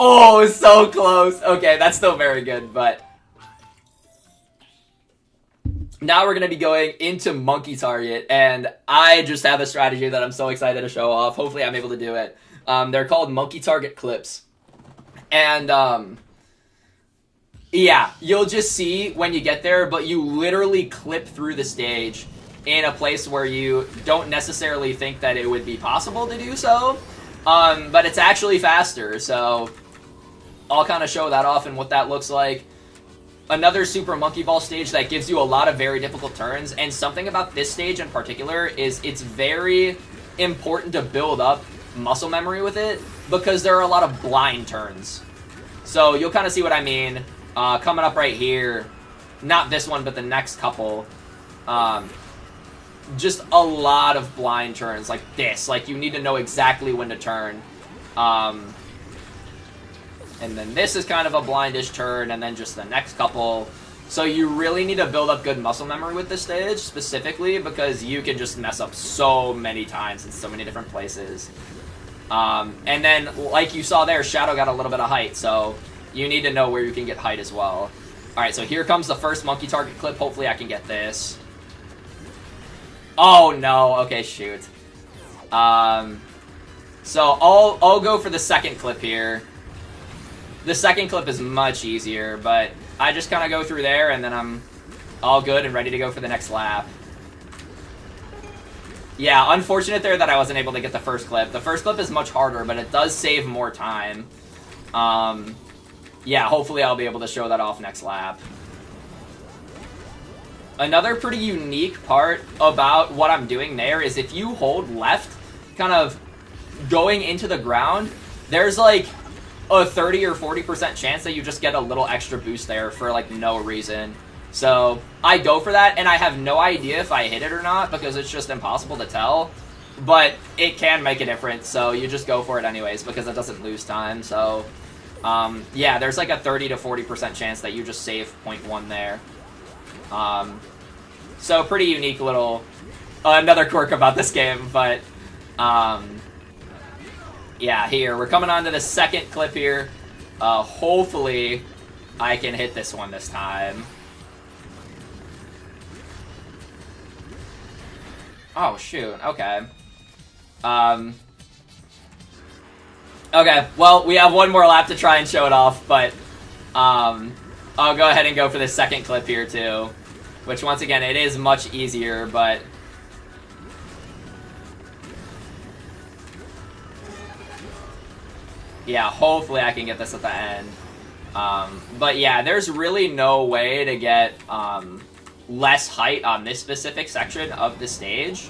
Oh, so close. Okay, that's still very good, but... Now we're going to be going into Monkey Target, and I just have a strategy that I'm so excited to show off. Hopefully I'm able to do it. They're called Monkey Target clips. And, yeah, you'll just see when you get there, but you literally clip through the stage in a place where you don't necessarily think that it would be possible to do so. But it's actually faster, so I'll kind of show that off and what that looks like. Another Super Monkey Ball stage that gives you a lot of very difficult turns, and something about this stage in particular is it's very important to build up muscle memory with it, because there are a lot of blind turns. So you'll kind of see what I mean. Coming up right here, not this one, but the next couple, just a lot of blind turns like this. Like, you need to know exactly when to turn. And then this is kind of a blindish turn, and then just the next couple. So you really need to build up good muscle memory with this stage, specifically because you can just mess up so many times in so many different places. And then, like you saw there, Shadow got a little bit of height, so you need to know where you can get height as well. Alright, so here comes the first Monkey Target clip. Hopefully I can get this. Oh, no. Okay, shoot. So I'll go for the second clip here. The second clip is much easier, but I just kind of go through there, and then I'm all good and ready to go for the next lap. Yeah, unfortunate there that I wasn't able to get the first clip. The first clip is much harder, but it does save more time. Yeah, hopefully I'll be able to show that off next lap. Another pretty unique part about what I'm doing there is if you hold left, kind of going into the ground, there's like a 30 or 40% chance that you just get a little extra boost there for like no reason. So I go for that, and I have no idea if I hit it or not because it's just impossible to tell. But it can make a difference, so you just go for it anyways because it doesn't lose time. So yeah, there's like a 30 to 40% chance that you just save 0.1 there. So pretty unique little another quirk about this game, but yeah, here we're coming on to the second clip here. Hopefully I can hit this one this time. Oh shoot, okay. Okay, well, we have one more lap to try and show it off, but I'll go ahead and go for the second clip here too, which once again, it is much easier, but yeah, hopefully I can get this at the end. But yeah, there's really no way to get less height on this specific section of the stage.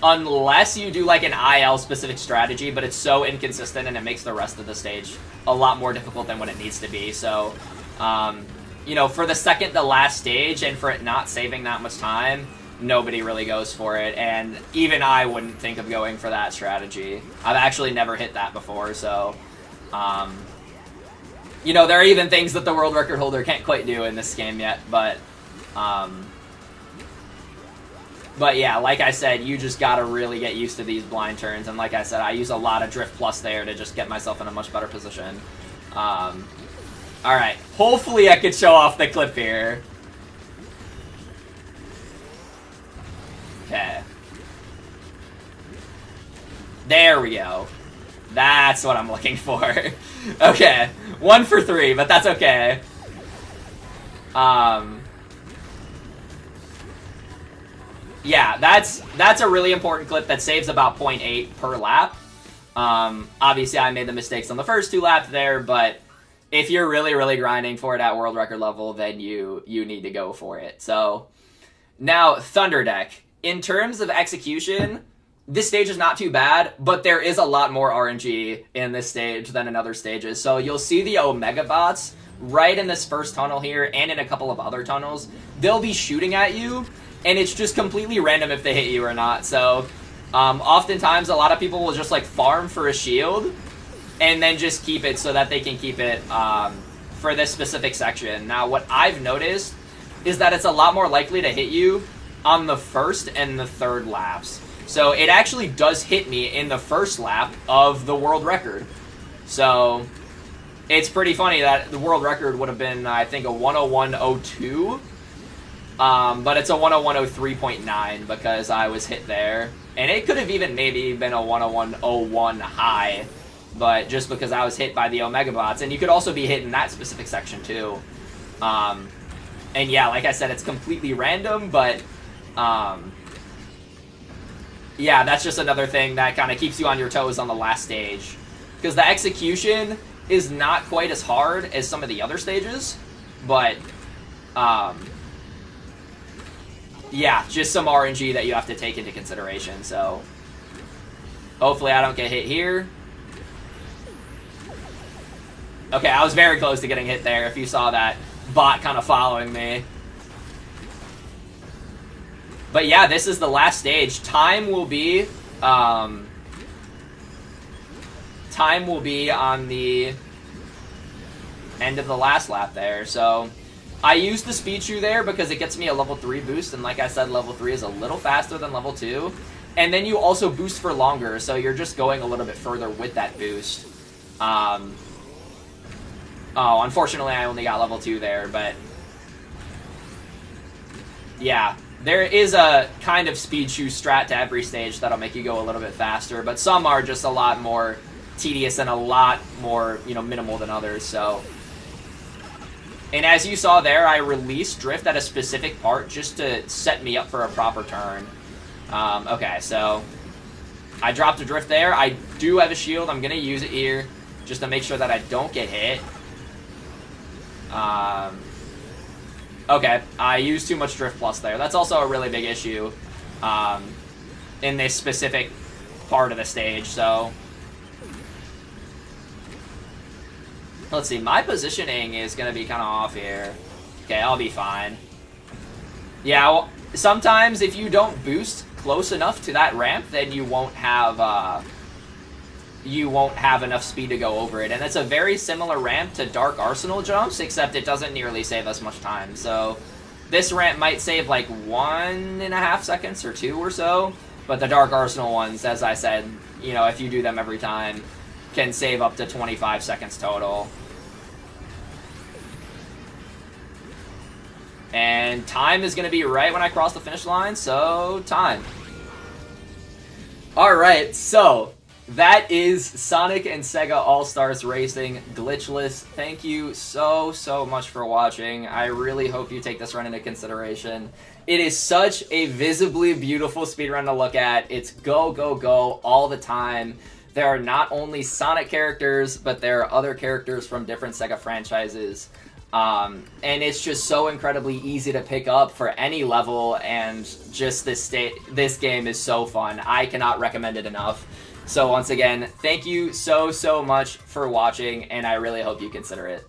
Unless you do like an IL specific strategy, but it's so inconsistent and it makes the rest of the stage a lot more difficult than what it needs to be. So, you know, for the second to last stage and for it not saving that much time, nobody really goes for it. And even I wouldn't think of going for that strategy. I've actually never hit that before, so, you know, there are even things that the world record holder can't quite do in this game yet, but yeah, like I said, you just gotta really get used to these blind turns, and like I said, I use a lot of Drift Plus there to just get myself in a much better position. Alright, hopefully I could show off the clip here. Okay. There we go. That's what I'm looking for. Okay, 1 for 3, but that's okay. Yeah, that's a really important clip that saves about 0.8 per lap. Obviously, I made the mistakes on the first 2 laps there, but if you're really, really grinding for it at world record level, then you need to go for it. So, now, Thunderdeck. In terms of execution, this stage is not too bad, but there is a lot more RNG in this stage than in other stages. So you'll see the Omega bots right in this first tunnel here and in a couple of other tunnels. They'll be shooting at you, and it's just completely random if they hit you or not. So oftentimes a lot of people will just like farm for a shield and then just keep it so that they can keep it for this specific section. Now what I've noticed is that it's a lot more likely to hit you on the first and the third laps. So it actually does hit me in the first lap of the world record. So it's pretty funny that the world record would have been, I think, a 101.02. But it's a 101.03.9 because I was hit there. And it could have even maybe been a 101.01 high, but just because I was hit by the Omega bots. And you could also be hit in that specific section too. And yeah, like I said, it's completely random, but yeah, that's just another thing that kind of keeps you on your toes on the last stage. Because the execution is not quite as hard as some of the other stages, but yeah, just some RNG that you have to take into consideration. So hopefully I don't get hit here. Okay, I was very close to getting hit there if you saw that bot kind of following me. But yeah, this is the last stage. Time will be on the end of the last lap there. So I used the speed shoe there because it gets me a level 3 boost, and like I said, level 3 is a little faster than level 2. And then you also boost for longer, so you're just going a little bit further with that boost. Oh, unfortunately I only got level 2 there, but yeah. There is a kind of speed shoe strat to every stage that'll make you go a little bit faster, but some are just a lot more tedious and a lot more, you know, minimal than others, so. And as you saw there, I released drift at a specific part just to set me up for a proper turn. Okay, so I dropped a drift there. I do have a shield. I'm going to use it here just to make sure that I don't get hit. Okay, I used too much drift plus there. That's also a really big issue in this specific part of the stage, so... Let's see, my positioning is going to be kind of off here. Okay, I'll be fine. Yeah, well, sometimes if you don't boost close enough to that ramp, then you won't have enough speed to go over it. And it's a very similar ramp to Dark Arsenal jumps, except it doesn't nearly save us much time. So this ramp might save like 1.5 seconds or 2 or so, but the Dark Arsenal ones, as I said, you know, if you do them every time, can save up to 25 seconds total. And time is going to be right when I cross the finish line, so time. Alright, so that is Sonic and SEGA All Stars Racing glitchless. Thank you so much for watching. I really hope you take this run into consideration. It is such a visibly beautiful speedrun to look at. It's go, go, go all the time. There are not only Sonic characters, but there are other characters from different SEGA franchises. And it's just so incredibly easy to pick up for any level, and just this game is so fun. I cannot recommend it enough. So once again, thank you so much for watching, and I really hope you consider it.